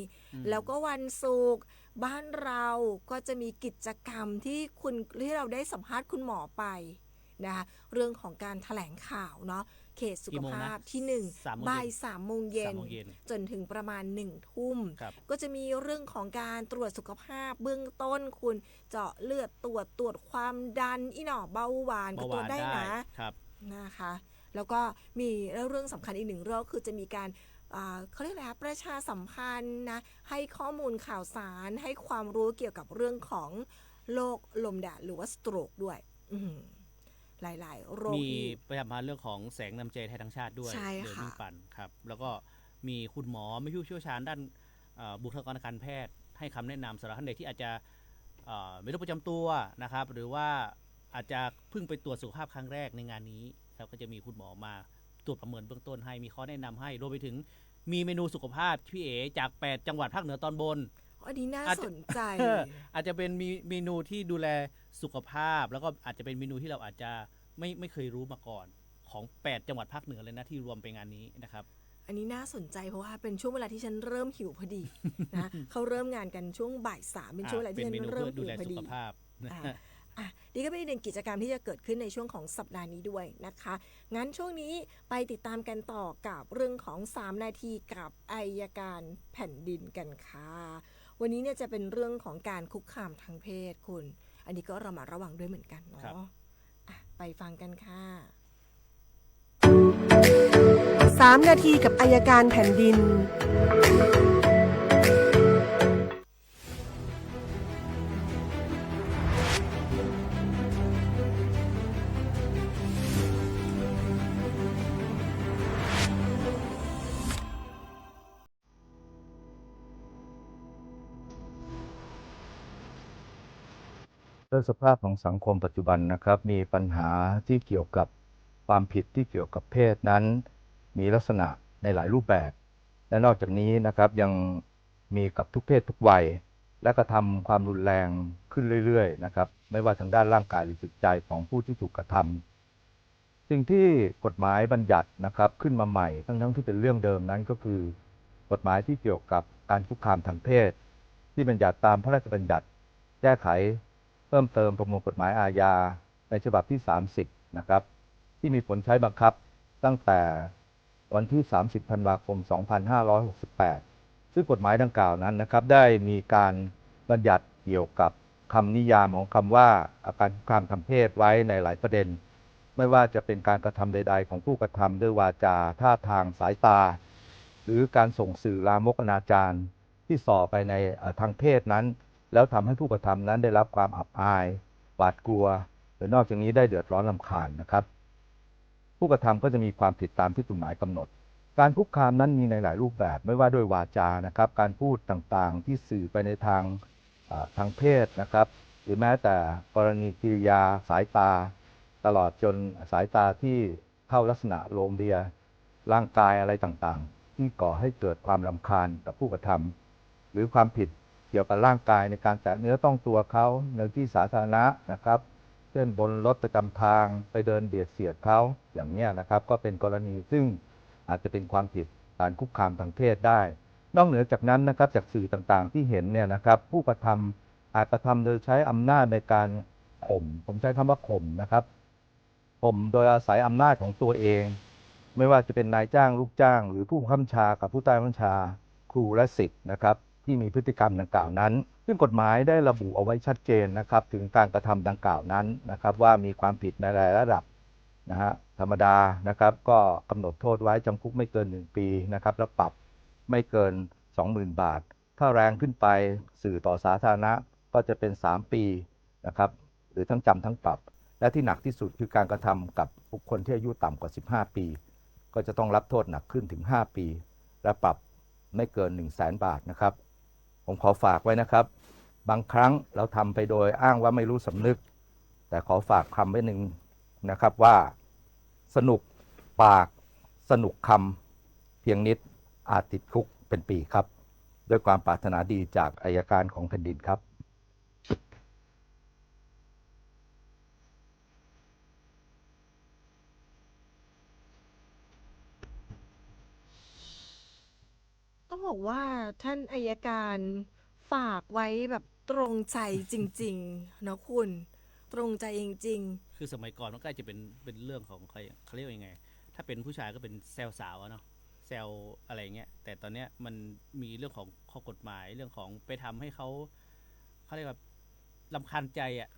[SPEAKER 11] แล้วก็วันศุกร์บ้านเราก็จะมีกิจกรรมที่เราได้สัมภาษณ์คุณหมอไปนะคะเรื่องของการแถลงข่าวเนาะเขตสุขภาพที่1บ่าย 3 โมงเย็นจนถึงประมาณ1 ทุ่มก็จะมีเรื่องของการตรวจสุขภาพเบื้องต้นคุณเจาะเลือดตรวจความดันเบาหวานก็ตรวจได้นะนะคะแล้วก็มีเรื่องสำคัญอีกหนึ่งเรื่องคือจะมีการเขาเรียกอะไรประชาสัมพันธ์นะให้ข้อมูลข่าวสารให้ความรู้เกี่ยวกับเรื่องของโรคลมแดดหรือว่าสโตรกด้วยหลายๆโรค
[SPEAKER 12] มีประชาสัมพันธ์เรื่องของแสงน้ำใจไทยทั้งชาติด้วยเดินวิ่งปั่นครับแล้วก็มีคุณหมอไม่ผู้เชี่ยวชาญด้านบุคลากรทางการแพทย์ให้คำแนะนำสำหรับท่านใดที่อาจจะมีโรคประจำตัวนะครับหรือว่าอาจจะเพิ่งไปตรวจสุขภาพครั้งแรกในงานนี้ครับก็จะมีคุณหมอมาตรวจประเมินเบื้องต้นให้มีข้อแนะนำให้รวมไปถึงมีเมนูสุขภาพพี่เอ๋จาก8 จังหวัดภาคเหนือตอนบน
[SPEAKER 11] อันนี้น่าสนใจ
[SPEAKER 12] อาจจะเป็นเมนูที่ดูแลสุขภาพแล้วก็อาจจะเป็นเมนูที่เราอาจจะไม่เคยรู้มาก่อนของ8 จังหวัดภาคเหนือเลยนะที่รวมไปงานนี้นะครับ
[SPEAKER 11] อันนี้น่าสนใจเพราะว่าเป็นช่วงเวลาที่ฉันเริ่มหิวพอดีนะเขาเริ่มงานกันช่วงบ่าย 3เป็นช่วงเวลาที่ฉันเริ่มหิวพอดีนี่ก็เป็นอีกหนึ่งกิจกรรมที่จะเกิดขึ้นในช่วงของสัปดาห์นี้ด้วยนะคะงั้นช่วงนี้ไปติดตามกันต่อกับเรื่องของ3 นาทีกับอัยการแผ่นดินกันค่ะวันนี้เนี่ยจะเป็นเรื่องของการคุกคามทางเพศคุณอันนี้ก็เรามาระวังด้วยเหมือนกันเนาะไปฟังกันค่ะ
[SPEAKER 5] 3 นาทีกับอัยการแผ่นดิน
[SPEAKER 13] ด้วยสภาพของสังคมปัจจุบันนะครับมีปัญหาที่เกี่ยวกับความผิดที่เกี่ยวกับเพศนั้นมีลักษณะในหลายรูปแบบและนอกจากนี้นะครับยังมีกับทุกเพศทุกวัยและกระทำความรุนแรงขึ้นเรื่อยๆนะครับไม่ว่าทางด้านร่างกายหรือจิตใจของผู้ที่ถูกกระทำสิ่งที่กฎหมายบัญญัตินะครับขึ้นมาใหม่ทั้งที่เป็นเรื่องเดิมนั้นก็คือกฎหมายที่เกี่ยวกับการคุกคามทางเพศที่บัญญัติตามพระราชบัญญัติแก้ไขเพิ่มเติมประมวลกฎหมายอาญาในฉบับที่30นะครับที่มีผลใช้บังคับตั้งแต่วันที่30 ธันวาคม 2568ซึ่งกฎหมายดังกล่าวนั้นนะครับได้มีการบัญญัติเกี่ยวกับคำนิยามของคำว่าการคุกคามทางเพศไว้ในหลายประเด็นไม่ว่าจะเป็นการกระทำใดๆของผู้กระทำด้วยวาจาท่าทางสายตาหรือการส่งสื่อลามกอนาจารที่ส่อไปในทางเพศนั้นแล้วทำให้ผู้กระทำนั้นได้รับความอับอายหวาดกลัวหรือนอกจากนี้ได้เดือดร้อนรำคาญนะครับผู้กระทำก็จะมีความผิดตามที่กฎหมายกำหนดการคุกคามนั้นมีในหลายรูปแบบไม่ว่าด้วยวาจานะครับการพูดต่างๆที่สื่อไปในทางเพศนะครับหรือแม้แต่กรณีกิริยาสายตาตลอดจนสายตาที่เข้าลักษณะโลมเลียร่างกายอะไรต่างๆที่ก่อให้เกิดความรำคาญกับผู้กระทำหรือความผิดเกี่ยวกับร่างกายในการแตะเนื้อต้องตัวเขาในที่สาธารณะนะครับ ช่นบนรถประจำทางไปเดินเบียดเสียดเขาอย่างนี้นะครับก็เป็นกรณีซึ่งอาจจะเป็นความผิดฐานคุกคามทางเพศได้นอกเหนือจากนั้นนะครับจากสื่อต่างๆที่เห็นเนี่ยนะครับผู้กระทำอาจกระทำโดยใช้อำนาจในการข่มผมใช้คำว่าข่มนะครับข่มโดยอาศัยอำนาจของตัวเองไม่ว่าจะเป็นนายจ้างลูกจ้างหรือผู้บังคับบัญชากับผู้ใต้บังคับบัญชาครูและศิษย์นะครับที่มีพฤติกรรมดังกล่าวนั้นซึ่งกฎหมายได้ระบุเอาไว้ชัดเจนนะครับถึงการกระทำดังกล่าวนั้นนะครับว่ามีความผิดในหลายระดับนะฮะธรรมดานะครับก็กำหนดโทษไว้จำคุกไม่เกิน1 ปีนะครับและปรับไม่เกิน 20,000 บาทถ้าแรงขึ้นไปสื่อต่อสาธารณะก็จะเป็น3 ปีนะครับหรือทั้งจำทั้งปรับและที่หนักที่สุดคือการกระทำกับบุคคลที่อายุต่ำกว่า15 ปีก็จะต้องรับโทษหนักขึ้นถึง5 ปีและปรับไม่เกิน 100,000 บาทนะครับผมขอฝากไว้นะครับบางครั้งเราทำไปโดยอ้างว่าไม่รู้สำนึกแต่ขอฝากคำไว้หนึ่งนะครับว่าสนุกปากสนุกคำเพียงนิดอาจติดคุกเป็นปีครับด้วยความปรารถนาดีจากอัยการของแผ่นดินครับ
[SPEAKER 11] ต้องบอกว่าท่านอัยการฝากไว้แบบตรงใจจริงๆนะคุณตรงใจจริงๆ
[SPEAKER 12] คือสมัยก่อนมันก็จะเป็นเรื่องของใครเขาเรียกว่ายังไงถ้าเป็นผู้ชายก็เป็นแซวสาวเนาะแซวอะไรเงี้ยแต่ตอนเนี้ยมันมีเรื่องของข้อกฎหมายเรื่องของไปทำให้เขาเรียกว่ารำคาญใจอ่ะ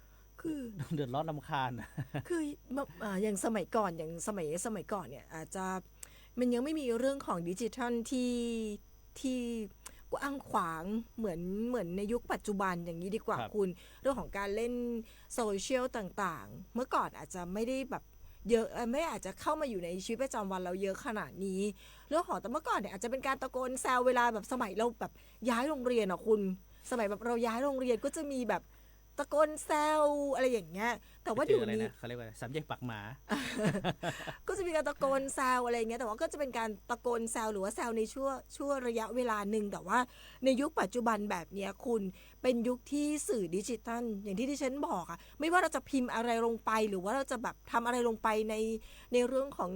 [SPEAKER 11] คือ
[SPEAKER 12] เดือดร้อนรำคาญ
[SPEAKER 11] คืออย่างสมัยก่อนอย่างสมัยก่อนเนี่ยอาจจะมันยังไม่มีเรื่องของดิจิทัลที่กว้างขวางเหมือนในยุคปัจจุบันอย่างนี้ดีกว่าคุณเรื่องของการเล่นโซเชียลต่างๆเมื่อก่อนอาจจะไม่ได้แบบเยอะไม่อาจจะเข้ามาอยู่ในชีวิตประจำวันเราเยอะขนาดนี้เรื่องของแต่เมื่อก่อนเนี่ยอาจจะเป็นการตะโกนแซวเวลาแบบสมัยเราแบบย้ายโรงเรียนอ่ะคุณสมัยแบบเราย้ายโรงเรียนก็จะมีแบบตะโกนแซวอะไรอย่างเงี้ยแต่ว่าเดี๋ยวนี้
[SPEAKER 12] เขาเรียกว่าสามแยกปากหมา
[SPEAKER 11] ก็จะมีการตะโกนแซวอะไรอย่างเงี้ยแต่ว่าก็จะเป็นการตะโกนแซวหรือว่าแซวในชั่วระยะเวลาหนึ่งแต่ว่าในยุคปัจจุบันแบบเนี้ยคุณเป็นยุคที่สื่อดิจิทัลอย่างที่ดิฉันบอกอะไม่ว่าเราจะพิมพ์อะไรลงไปหรือว่าเราจะแบบทำอะไรลงไปในเรื่องของ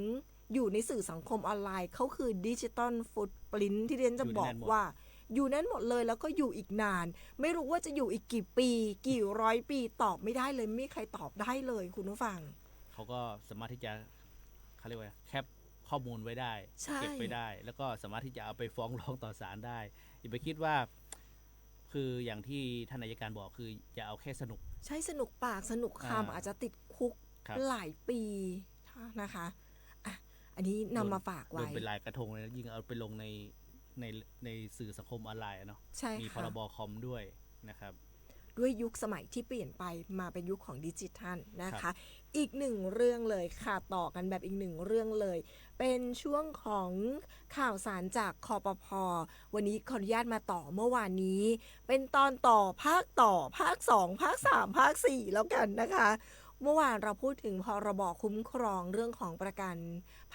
[SPEAKER 11] อยู่ในสื่อสังคมออนไลน์เขาคือดิจิตอลฟุตปริ้นท์ที่ดิฉันจะบอกว่าอยู่นั้นหมดเลยแล้วก็อยู่อีกนานไม่รู้ว่าจะอยู่อีกกี่ปีกี่ร้อยปีตอบไม่ได้เลยไม่มีใครตอบได้เลยคุณผู้ฟัง
[SPEAKER 12] เขาก็สามารถที่จะเขาเรียกว่าแคปข้อมูลไว้ได้เก็บไว้ได้แล้วก็สามารถที่จะเอาไปฟ้องร้องต่อศาลได้อย่าไปคิดว่าคืออย่างที่ท่านอัยการบอกคืออย่าเอาแค่สนุก
[SPEAKER 11] ใช่สนุกปากสนุกคำอาจจะติดคุกหลายปีนะคะอันนี้นำมาฝากไว้
[SPEAKER 12] โดนเป็นลายกระทงเลยยิ่งเอาไปลงในสื่อสังคมออนไลน์เนาะมีพรบคอมด้วยนะครับ
[SPEAKER 11] ด้วยยุคสมัยที่เปลี่ยนไปมาเป็นยุคของดิจิทัลนะคะอีกหนึ่งเรื่องเลยค่ะต่อกันแบบอีกหนึ่งเรื่องเลยเป็นช่วงของข่าวสารจากคปภ.วันนี้ขออนุญาตมาต่อเมื่อวานนี้เป็นตอนต่อภาค2ภาค3ภาค4แล้วกันนะคะเมื่อวานเราพูดถึงพรบคุ้มครองเรื่องของประกัน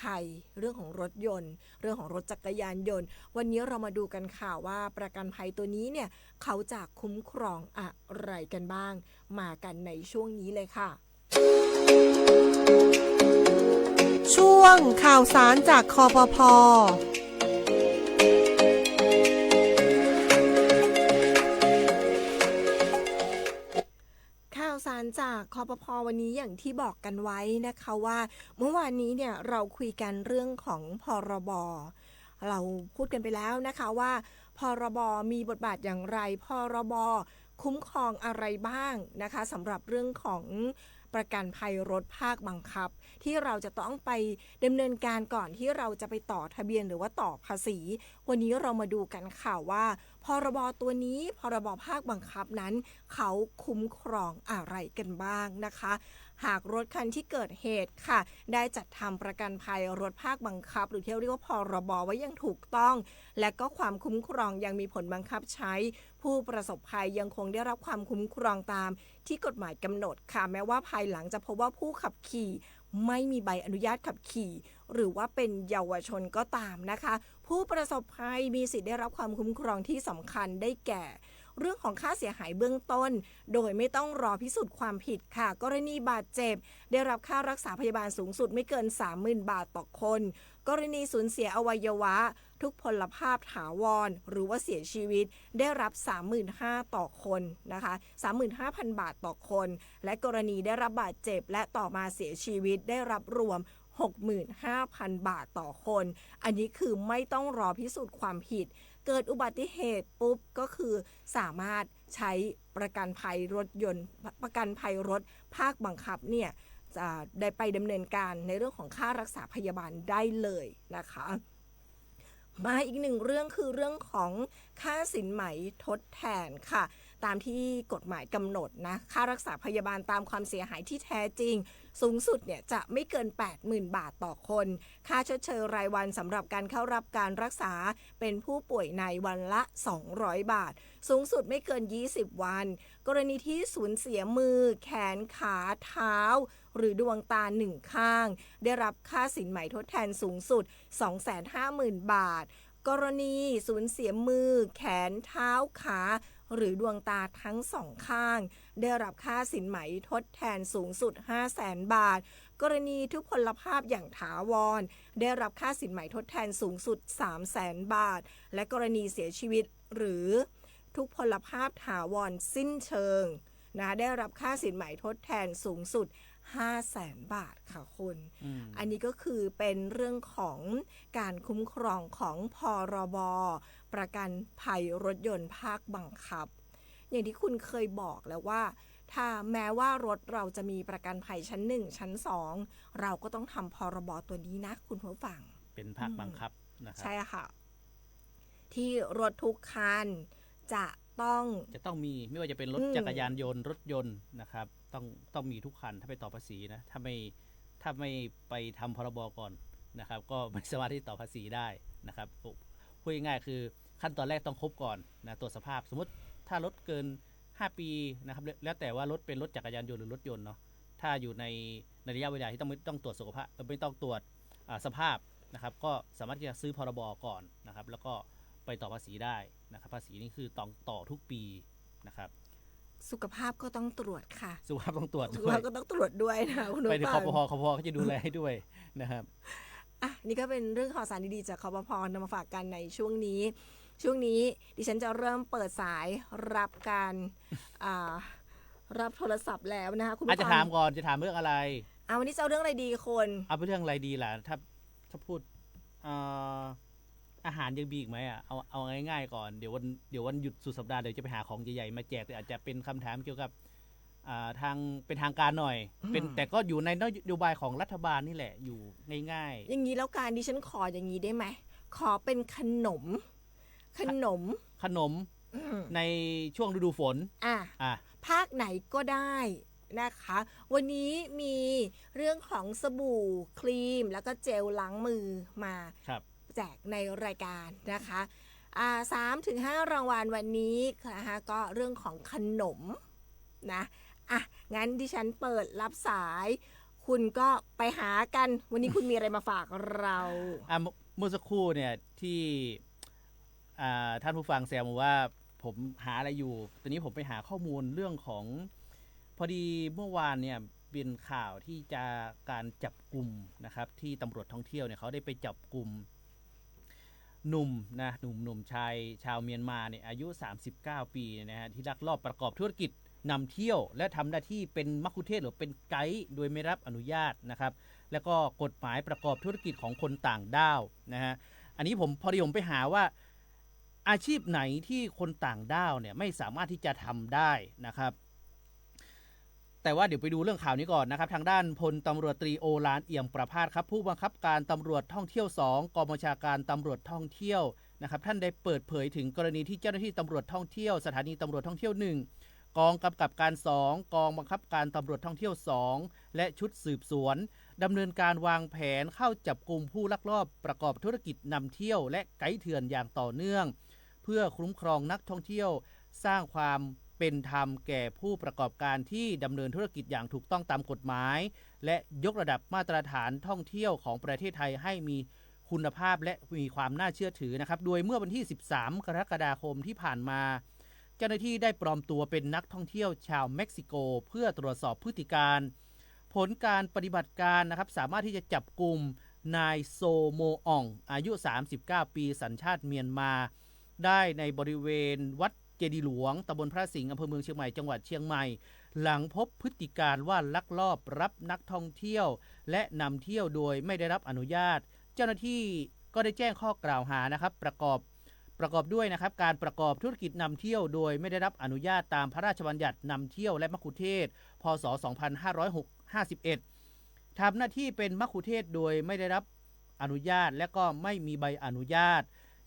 [SPEAKER 11] ภัยเรื่องของรถยนต์เรื่องของรถจักรยานยนต์วันนี้เรามาดูกันค่ะว่าประกันภัยตัวนี้เนี่ยเขาจะคุ้มครองอะไรกันบ้างมากันในช่วงนี้เลยค่ะ
[SPEAKER 5] ช่วงข่าวสารจากคปภ.
[SPEAKER 11] ข่าวสารจากคปภ.วันนี้อย่างที่บอกกันไว้นะคะว่าเมื่อวานนี้เนี่ยเราคุยกันเรื่องของพรบ.เราพูดกันไปแล้วนะคะว่าพรบ.มีบทบาทอย่างไรพรบ.คุ้มครองอะไรบ้างนะคะสำหรับเรื่องของประกันภัยรถภาคบังคับที่เราจะต้องไปดำเนินการก่อนที่เราจะไปต่อทะเบียนหรือว่าต่อภาษีวันนี้เรามาดูกันค่ะว่าพรบ.ตัวนี้พรบ.ภาคบังคับนั้นเขาคุ้มครองอะไรกันบ้างนะคะหากรถคันที่เกิดเหตุค่ะได้จัดทำประกันภัยรถภาคบังคับหรือที่เรียกว่าพรบ.ไว้อย่างถูกต้องและก็ความคุ้มครองยังมีผลบังคับใช้ผู้ประสบภัยยังคงได้รับความคุ้มครองตามที่กฎหมายกำหนดค่ะแม้ว่าภายหลังจะพบว่าผู้ขับขี่ไม่มีใบอนุญาตขับขี่หรือว่าเป็นเยาวชนก็ตามนะคะผู้ประสบภัยมีสิทธิ์ได้รับความคุ้มครองที่สำคัญได้แก่ เรื่องของค่าเสียหายเบื้องต้นโดยไม่ต้องรอพิสูจน์ความผิดค่ะกรณีบาดเจ็บได้รับค่ารักษาพยาบาลสูงสุดไม่เกิน 30,000 บาทต่อคนกรณีสูญเสียอวัยวะทุกพลภาพถาวรหรือว่าเสียชีวิตได้รับ 35,000 ต่อคนนะคะ 35,000 บาทต่อคนและกรณีได้รับบาดเจ็บและต่อมาเสียชีวิตได้รับรวม 65,000 บาทต่อคนอันนี้คือไม่ต้องรอพิสูจน์ความผิดเกิดอุบัติเหตุปุ๊บก็คือสามารถใช้ประกันภัยรถยนต์ประกันภัยรถภาคบังคับเนี่ยจะได้ไปดำเนินการในเรื่องของค่ารักษาพยาบาลได้เลยนะคะมาอีกหนึ่งเรื่องคือเรื่องของค่าสินไหมทดแทนค่ะตามที่กฎหมายกำหนดนะค่ารักษาพยาบาลตามความเสียหายที่แท้จริงสูงสุดเนี่ยจะไม่เกิน 80,000 บาทต่อคนค่าชดเชยรายวันสำหรับการเข้ารับการรักษาเป็นผู้ป่วยในวันละ200 บาทสูงสุดไม่เกิน20 วันกรณีที่สูญเสียมือแขนขาเท้าหรือดวงตาหนึ่งข้างได้รับค่าสินไหมทดแทนสูงสุด 250,000 บาทกรณีสูญเสียมือแขนเท้าขาหรือดวงตาทั้งสองข้างได้รับค่าสินไหมทดแทนสูงสุด 500,000 บาทกรณีทุพพลภาพอย่างถาวรได้รับค่าสินไหมทดแทนสูงสุด 300,000 บาทและกรณีเสียชีวิตหรือทุพพลภาพถาวรสิ้นเชิงนะได้รับค่าสินไหมทดแทนสูงสุด 500,000 บาทค่ะคุณอันนี้ก็คือเป็นเรื่องของการคุ้มครองของพรบประกันภัยรถยนต์ภาคบังคับอย่างที่คุณเคยบอกแล้วว่าถ้าแม้ว่ารถเราจะมีประกันภัยชั้น1ชั้น2เราก็ต้องทำพรบตัวนี้นะคุณผู้ฟัง
[SPEAKER 12] เป็นภาคบังคับนะครับ
[SPEAKER 11] ใช่ค่ะที่รถทุกคันจะต้องมีไม่ว่าจะเป็นรถจักรยานยนต์รถยนต์นะครับต้องมีทุกคันถ้าไปต่อภาษีนะถ้าไม่ไปทำพรบก่อนนะครับก็ไม่สามารถที่ต่อภาษีได้นะครับพูดง่ายๆคือขั้นตอนแรกต้องครบก่อนนะตรวจสภาพสมมติถ้ารถเกิน5 ปีนะครับแล้วแต่ว่ารถเป็นรถจักรยานยนต์หรือรถยนต์เนาะถ้าอยู่ในระยะเวลาที่ต้องตรวจสุขภาพไม่ต้องตรวจสภาพนะครับก็สามารถที่จะซื้อพรบก่อนนะครับแล้วก็ไปต่อภาษีได้นะครับภาษีนี่คือต้องต่อทุกปีนะครับสุขภาพก็ต้องตรวจค่ะ
[SPEAKER 12] สุขภาพต้องตรวจด้วย
[SPEAKER 11] สุขภาพก็ต้องตรวจด้วยนะคุณผู้ฟัง
[SPEAKER 12] ไปที่คปภเขาจะดูแลให้ด้วยนะครับ
[SPEAKER 11] นี่ก็เป็นเรื่องข่าวสารดีๆจากคปภนำมาฝากกันในช่วงนี้ดิฉันจะเริ่มเปิดสายรับการรับโทรศัพท์แล้วนะคะคุณผู้ฟัง
[SPEAKER 12] จะถามก่อนจะถามเรื่องอะไร
[SPEAKER 11] วันนี้จะเอาเรื่องอะไรดีคน
[SPEAKER 12] เอาเรื่องอะไรดีล่ะถ้าพูดอาหารยังมีอีกไหมเอาง่ายๆก่อนเดี๋ยววันหยุดสุดสัปดาห์เดี๋ยวจะไปหาของใหญ่ๆมาแจกแต่อาจจะเป็นคำถามเกี่ยวกับเป็นทางการหน่อยแต่ก็อยู่ในนโยบายของรัฐบาลนี่แหละอยู่ง่าย
[SPEAKER 11] ๆอย่างนี้แล้วการดิฉันขออย่างนี้ได้ไหมขอเป็นขนม
[SPEAKER 12] ในช่วงฤดูฝน
[SPEAKER 11] ภาคไหนก็ได้นะคะวันนี้มีเรื่องของสบู่ครีมแล้วก็เจลล้างมือมาแจกในรายการนะคะ3-5 รางวัลวันนี้นะคะก็เรื่องของขนมนะงั้นดิฉันเปิดรับสายคุณก็ไปหากันวันนี้คุณมีอะไรมาฝากเรา
[SPEAKER 12] เมื่อสักครู่เนี่ยที่ท่านผู้ฟังแซวมาว่าผมหาอะไรอยู่ตอนนี้ผมไปหาข้อมูลเรื่องของพอดีเมื่อวานเนี่ยเป็นข่าวที่จะการจับกลุ่มนะครับที่ตำรวจท่องเที่ยวเนี่ยเขาได้ไปจับกลุ่มหนุ่มชายชาวเมียนมาเนี่ยอายุ39 ปีนะฮะที่ลักลอบประกอบธุรกิจนำเที่ยวและทำหน้าที่เป็นมัคคุเทศก์หรือเป็นไกด์โดยไม่รับอนุญาตนะครับแล้วก็กฎหมายประกอบธุรกิจของคนต่างด้าวนะฮะอันนี้ผมไปหาว่าอาชีพไหนที่คนต่างด้าวเนี่ยไม่สามารถที่จะทำได้นะครับแต่ว่าเดี๋ยวไปดูเรื่องข่าวนี้ก่อนนะครับทางด้านพลตำรวจตรีโอฬารเอี่ยมประภาสครับผู้บังคับการตำรวจท่องเที่ยว2กองบัญชาการตำรวจท่องเที่ยวนะครับท่านได้เปิดเผยถึงกรณีที่เจ้าหน้าที่ตำรวจท่องเที่ยวสถานีตำรวจท่องเที่ยว1กองกำกับการ2กองบังคับการตำรวจท่องเที่ยว2และชุดสืบสวนดำเนินการวางแผนเข้าจับกุมผู้ลักลอบประกอบธุรกิจนำเที่ยวและไกด์เถื่อนอย่างต่อเนื่องเพื่อคุ้มครองนักท่องเที่ยวสร้างความเป็นธรรมแก่ผู้ประกอบการที่ดำเนินธุรกิจอย่างถูกต้องตามกฎหมายและยกระดับมาตรฐานท่องเที่ยวของประเทศไทยให้มีคุณภาพและมีความน่าเชื่อถือนะครับโดยเมื่อวันที่13 กรกฎาคมที่ผ่านมา เจ้าหน้าที่ได้ปลอมตัวเป็นนักท่องเที่ยวชาวเม็กซิโกเพื่อตรวจสอบพฤติการผลการปฏิบัติการนะครับสามารถที่จะจับกลุ่มนายโซโมอ่องอายุ39 ปีสัญชาติเมียนมาได้ในบริเวณวัดเจดีย์หลวงตำบลพระสิงห์อำเภอเมืองเชียงใหม่จังหวัดเชียงใหม่หลังพบพฤติการว่าลักลอบรับนักท่องเที่ยวและนำเที่ยวโดยไม่ได้รับอนุญาตเจ้าหน้าที่ก็ได้แจ้งข้อกล่าวหานะครับประกอบด้วยนะครับการประกอบธุรกิจนำเที่ยวโดยไม่ได้รับอนุญาตตามพระราชบัญญัตินำเที่ยวและมัคคุเทศก์พ.ศ. 2551ทำหน้าที่เป็นมัคคุเทศก์โดยไม่ได้รับอนุญาตและก็ไม่มีใบอนุญาต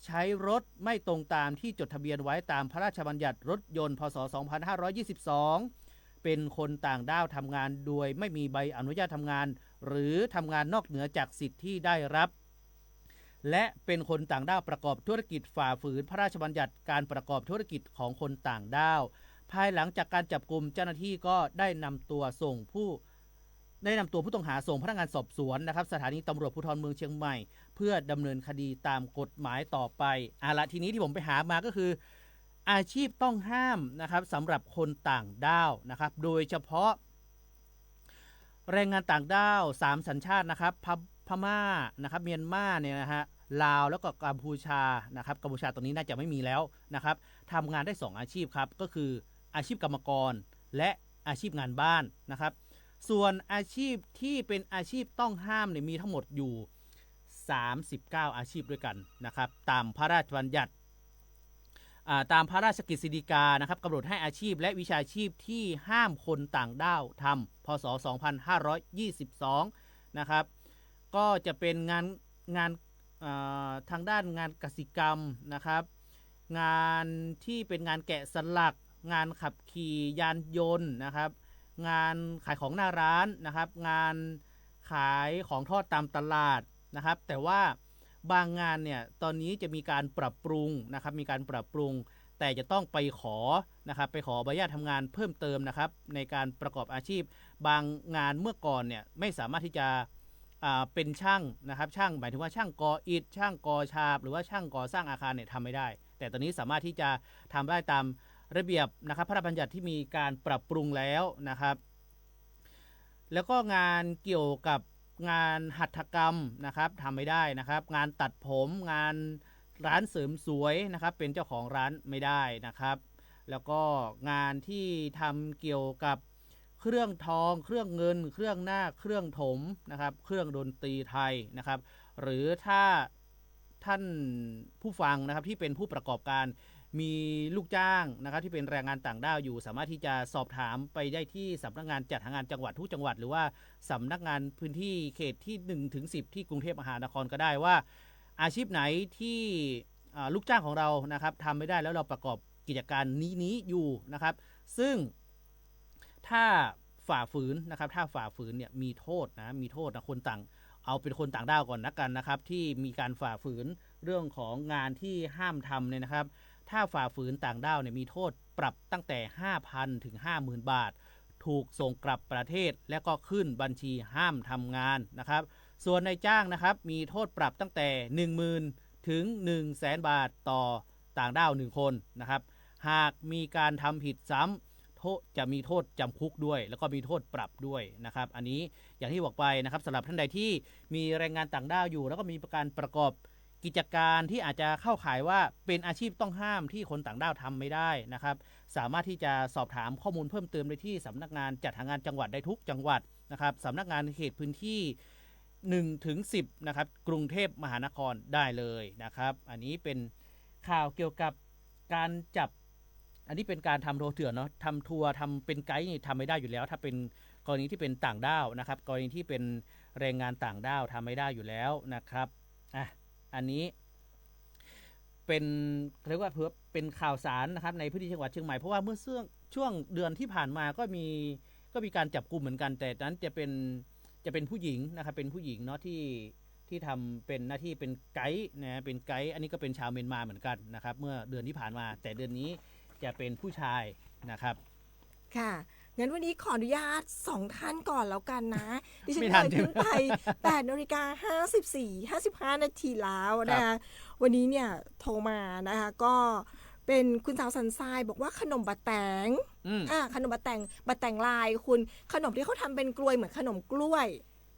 [SPEAKER 12] ใช้รถไม่ตรงตามที่จดทะเบียนไว้ตามพระราชบัญญัติรถยนต์พ.ศ. 2522เป็นคนต่างด้าวทำงานโดยไม่มีใบอนุญาตทำงานหรือทำงานนอกเหนือจากสิทธิ์ที่ได้รับและเป็นคนต่างด้าวประกอบธุรกิจฝ่าฝืนพระราชบัญญัติการประกอบธุรกิจของคนต่างด้าวภายหลังจากการจับกุมเจ้าหน้าที่ก็ได้นำตัวผู้ต้องหาส่งพนักงานสอบสวนนะครับสถานีตำรวจภูธรเมืองเชียงใหม่เพื่อดำเนินคดีตามกฎหมายต่อไปละทีนี้ที่ผมไปหามาก็คืออาชีพต้องห้ามนะครับสำหรับคนต่างด้าวนะครับโดยเฉพาะแรงงานต่างด้าว3สัญชาตินะครับพม่านะครับเมียนมาเนี่ยนะฮะลาวแล้วก็กัมพูชานะครับกัมพูชาตรงนี้น่าจะไม่มีแล้วนะครับทำงานได้2อาชีพครับก็คืออาชีพกรรมกรและอาชีพงานบ้านนะครับส่วนอาชีพที่เป็นอาชีพต้องห้ามเนี่ยมีทั้งหมดอยู่39อาชีพด้วยกันนะครับตามพระราชบัญญัติตามพระราชกฤษฎีกานะครับกำหนดให้อาชีพและวิชาชีพที่ห้ามคนต่างด้าวทำพ.ศ. 2522นะครับก็จะเป็นงานทางด้านงานกสิกรรมนะครับงานที่เป็นงานแกะสลักงานขับขี่ยานยนต์นะครับงานขายของหน้าร้านนะครับงานขายของทอดตามตลาดนะครับแต่ว่าบางงานเนี่ยตอนนี้จะมีการปรับปรุงนะครับมีการปรับปรุงแต่จะต้องไปขอนะครับไปขอใบอนุญาตทำงานเพิ่มเติมนะครับในการประกอบอาชีพบางงานเมื่อก่อนเนี่ยไม่สามารถที่จะเป็นช่างนะครับช่างหมายถึงว่าช่างก่ออิฐช่างก่อฉาบหรือว่าช่างก่อสร้างอาคารเนี่ยทำไม่ได้แต่ตอนนี้สามารถที่จะทำได้ตามระเบียบนะครับพระราชบัญญัติที่มีการปรับปรุงแล้วนะครับแล้วก็งานเกี่ยวกับงานหัตถกรรมนะครับทำไม่ได้นะครับงานตัดผมงานร้านเสริมสวยนะครับเป็นเจ้าของร้านไม่ได้นะครับแล้วก็งานที่ทำเกี่ยวกับเครื่องทองเครื่องเงินเครื่องนาคเครื่องถมนะครับเครื่องดนตรีไทยนะครับหรือถ้าท่านผู้ฟังนะครับที่เป็นผู้ประกอบการมีลูกจ้างนะครับที่เป็นแรงงานต่างด้าวอยู่สามารถที่จะสอบถามไปได้ที่สำนักงานจัดหางานจังหวัดทุกจังหวัดหรือว่าสำนักงานพื้นที่เขตที่1 ถึง 10ที่กรุงเทพมหานครก็ได้ว่าอาชีพไหนที่ลูกจ้างของเรานะครับทำไม่ได้แล้วเราประกอบกิจการนี้อยู่นะครับซึ่งถ้าฝ่าฝืนนะครับถ้าฝ่าฝืนเนี่ยมีโทษนะคนต่างเอาเป็นคนต่างด้าวก่อนกันนะครับที่มีการฝ่าฝืนเรื่องของงานที่ห้ามทำเนี่ยนะครับถ้าฝ่าฝืนต่างด้าวเนี่ยมีโทษปรับตั้งแต่ 5,000 ถึง 50,000 บาทถูกส่งกลับประเทศและก็ขึ้นบัญชีห้ามทำงานนะครับส่วนนายจ้างนะครับมีโทษปรับตั้งแต่ 10,000 ถึง 100,000 บาทต่อต่างด้าว1คนนะครับหากมีการทำผิดซ้ำจะมีโทษจำคุกด้วยแล้วก็มีโทษปรับด้วยนะครับอันนี้อย่างที่บอกไปนะครับสำหรับท่านใดที่มีแรงงานต่างด้าวอยู่แล้วก็มีการประกอบกิจการที่อาจจะเข้าข่ายว่าเป็นอาชีพต้องห้ามที่คนต่างด้าวทำไม่ได้นะครับสามารถที่จะสอบถามข้อมูลเพิ่มเติมได้ที่สำนักงานจัดหางานจังหวัดได้ทุกจังหวัดนะครับสำนักงานเขตพื้นที่1 ถึง 10นะครับกรุงเทพมหานครได้เลยนะครับอันนี้เป็นข่าวเกี่ยวกับการจับอันนี้เป็นการทำทัวร์เถื่อนเนาะทำทัวร์ทำเป็นไกด์นี่ทำไม่ได้อยู่แล้วถ้าเป็นกรณีที่เป็นต่างด้าวนะครับกรณีที่เป็นแรงงานต่างด้าวทำไม่ได้อยู่แล้วนะครับอันนี้เป็นเรียกว่าเป็นข่าวสารนะครับในพื้นที่จังหวัดเชียงใหม่เพราะว่าเมื่อช่วงเดือนที่ผ่านมาก็มีการจับกุมเหมือนกันแต่นั้นจะเป็นผู้หญิงนะครับเป็นผู้หญิงเนาะที่ทำเป็นหน้าที่เป็นไกด์นะเป็นไกด์อันนี้ก็เป็นชาวเมียนมาเหมือนกันนะครับเมื่อเดือนที่ผ่านมาแต่เดือนนี้จะเป็นผู้ชายนะครับ
[SPEAKER 11] ค่ะงั้นวันนี้ขออนุญาต2ท่านก่อนแล้วกันนะดิฉัน
[SPEAKER 12] ไม่
[SPEAKER 11] เค
[SPEAKER 12] ทัน
[SPEAKER 11] ยขึ้นไป 8:54 55 นาทีแล้วนะคะวันนี้เนี่ยโทรมานะคะก็ เป็นคุณสาวสันทรายบอกว่าขนมบะแตงขนมบะแตงลายคุณขนมที่เขาทำเป็นกลวยเหมือนขนมกล้วย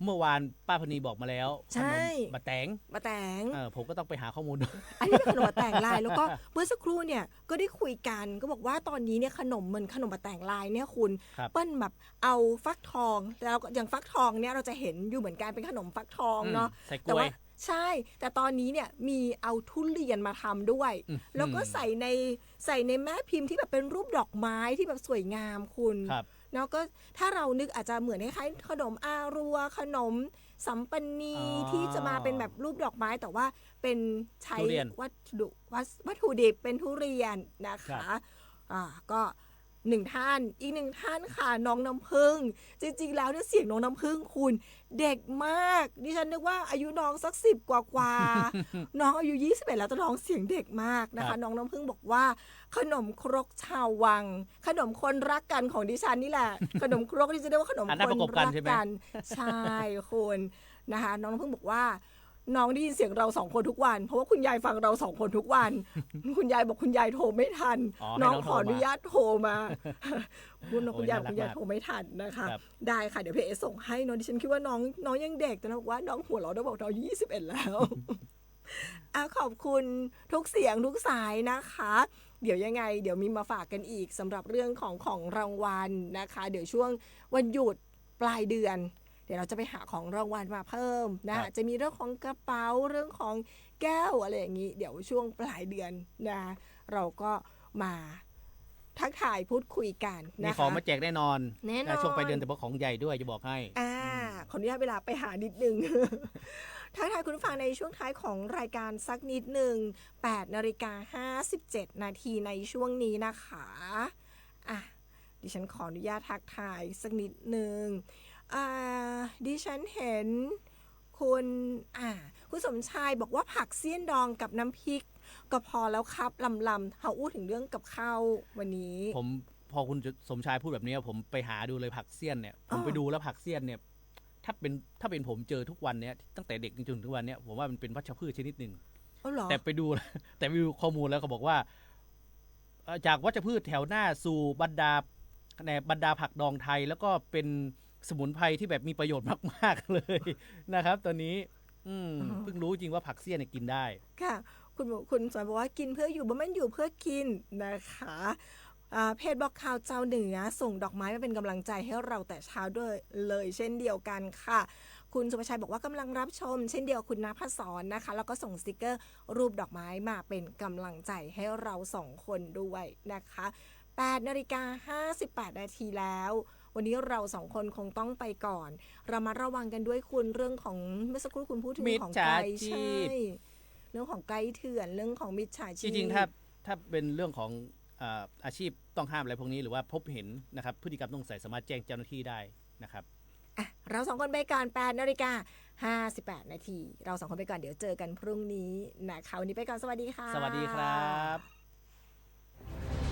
[SPEAKER 12] เมื่อวานป้าพนีบอกมาแล้ว
[SPEAKER 11] ใช่
[SPEAKER 12] ขนมบะแตงผมก็ต้องไปหาข้อมูลดู
[SPEAKER 11] อันนี้เป็นขนมบะแตงลายแล้วก็เมื่อสักครู่เนี่ยก็ได้คุยกันก็บอกว่าตอนนี้เนี่ยขนมเหมือนขนมบะแตงลายเนี่ยคุณเปิ้ลแบบเอาฟักทองแล้วอย่างฟักทองเนี่ยเราจะเห็นอยู่เหมือนกันเป็นขนมฟักทองเนาะแต่ว่าใช่แต่ตอนนี้เนี่ยมีเอาทุเรียนมาทำด้วยแล้วก็ใส่ในแม่พิมพ์ที่แบบเป็นรูปดอกไม้ที่แบบสวยงามคุณแล้วก็ถ้าเรานึกอาจจะเหมือนคล้ายๆขนมอารัวขนมสัมปันนีที่จะมาเป็นแบบรูปดอกไม้แต่ว่าเป็นใช้วัตถุดิบเป็นทุเรียนนะคะก็หนึ่งท่านอีกหนึ่งท่านค่ะน้องน้ำผึ้งจริงๆแล้วเนี่ยเสียงน้องน้ำผึ้งคุณเด็กมากดิฉันนึกว่าอายุน้องสัก10กว่าน้องอายุ21แล้วแต่น้องเสียงเด็กมากนะคะน้องน้ำผึ้งบอกว่าขนมครกชาววังขนมคนรักกันของดิฉันนี่แหละขนมครกที่จะเรียกว่าขนมคนรักกันใช่คุณนะคะน้องน้ำผึ้งบอกว่าน้องได้ยินเสียงเรา2คนทุกวันเพราะว่าคุณยายฟังเรา2คนทุกวัน คุณยายบอกคุณยายโทรไม่ทันน้องขออนุญาตโทรมาคุณยายโทรไม่ทันนะคะได้ค่ะเดี๋ยวเพจส่งให้น้องดิฉันคิดว่าน้องยังเด็กแต่น้องบอกว่าน้องหัวเราะได้บอกน้อง21แล้วขอบคุณทุกเสียงทุกสายนะคะเดี๋ยวยังไงเดี๋ยวมีมาฝากกันอีกสำหรับเรื่องของรางวัลนะคะเดี๋ยวช่วงวันหยุดปลายเดือนเดี๋ยวเราจะไปหาของรางวัลมาเพิ่มนะจะมีเรื่องของกระเป๋าเรื่องของแก้วอะไรอย่างนี้เดี๋ยวช่วงปลายเดือนนะเราก็มาทักทายพูดคุยกันนะคะมี
[SPEAKER 12] ของมาแจกแน่นอนช่วงปลายเดือนแต่ว่าของใหญ่ด้วยจะบอกให้
[SPEAKER 11] ขออนุญาตเวลาไปหานิดนึง ทักทายคุณผู้ฟังในช่วงท้ายของรายการสักนิดนึง 8:57 นาทีในช่วงนี้นะคะดิฉันขออนุญาตทักทายสักนิดนึงดิฉันเห็นคุณสมชายบอกว่าผักเสี้ยนดองกับน้ำพริกก็พอแล้วครับลำเขาอู้ถึงเรื่องกับข้าววันนี้
[SPEAKER 12] พอคุณสมชายพูดแบบนี้ผมไปหาดูเลยผักเสี้ยนเนี่ยผมไปดูแล้วผักเสี้ยนเนี่ยถ้าเป็นผมเจอทุกวันเนี้ยตั้งแต่เด็กจนถึงทุกวันเนี้ยผมว่ามันเป็นวัชพืชชนิดหนึ่งแต่ไปดูข้อมูลแล้วเขาบอกว่าจากวัชพืชแถวหน้าสู่บรรดาผักดองไทยแล้วก็เป็นสมุนไพรที่แบบมีประโยชน์มากๆเลยนะครับตอนนี้เพิ่งรู้จริงว่าผักเสี้ยนเนี่ยกินได้
[SPEAKER 11] ค่ะคุณสอนบอกว่ากินเพื่ออยู่บ่แม่นอยู่เพื่อกินนะคะเพจบอกข่าวเจ้าเหนือส่งดอกไม้มาเป็นกำลังใจให้เราแต่เช้าด้วยเลยเช่นเดียวกันค่ะคุณสุภชัยบอกว่ากำลังรับชมเช่นเดียวคุณณภศรนะคะแล้วก็ส่งสติกเกอร์รูปดอกไม้มาเป็นกำลังใจให้เรา2คนด้วยนะคะ8:58 นาทีแล้ววันนี้เรา2คนคงต้องไปก่อนเรามาระวังกันด้วยคุณเรื่องของเมื่อสักครู่คุณพูดถึงของไกด์ใช่เรื่องของไกด์เถื่อนเรื่องของมิจฉาชีพ
[SPEAKER 12] จริงๆถ้าเป็นเรื่องของอาชีพต้องห้ามอะไรพวกนี้หรือว่าพบเห็นนะครับพฤติกรรมต้องใส่สามารถแจ้งเจ้าหน้าที่ได้นะครับ
[SPEAKER 11] เรา2คนไปก่อน 8:58 นาทีเรา2คนไปก่อนเดี๋ยวเจอกันพรุ่งนี้นะคะวันนี้ไปก่อนสวัสดีค่ะ
[SPEAKER 12] สวัสดีครับ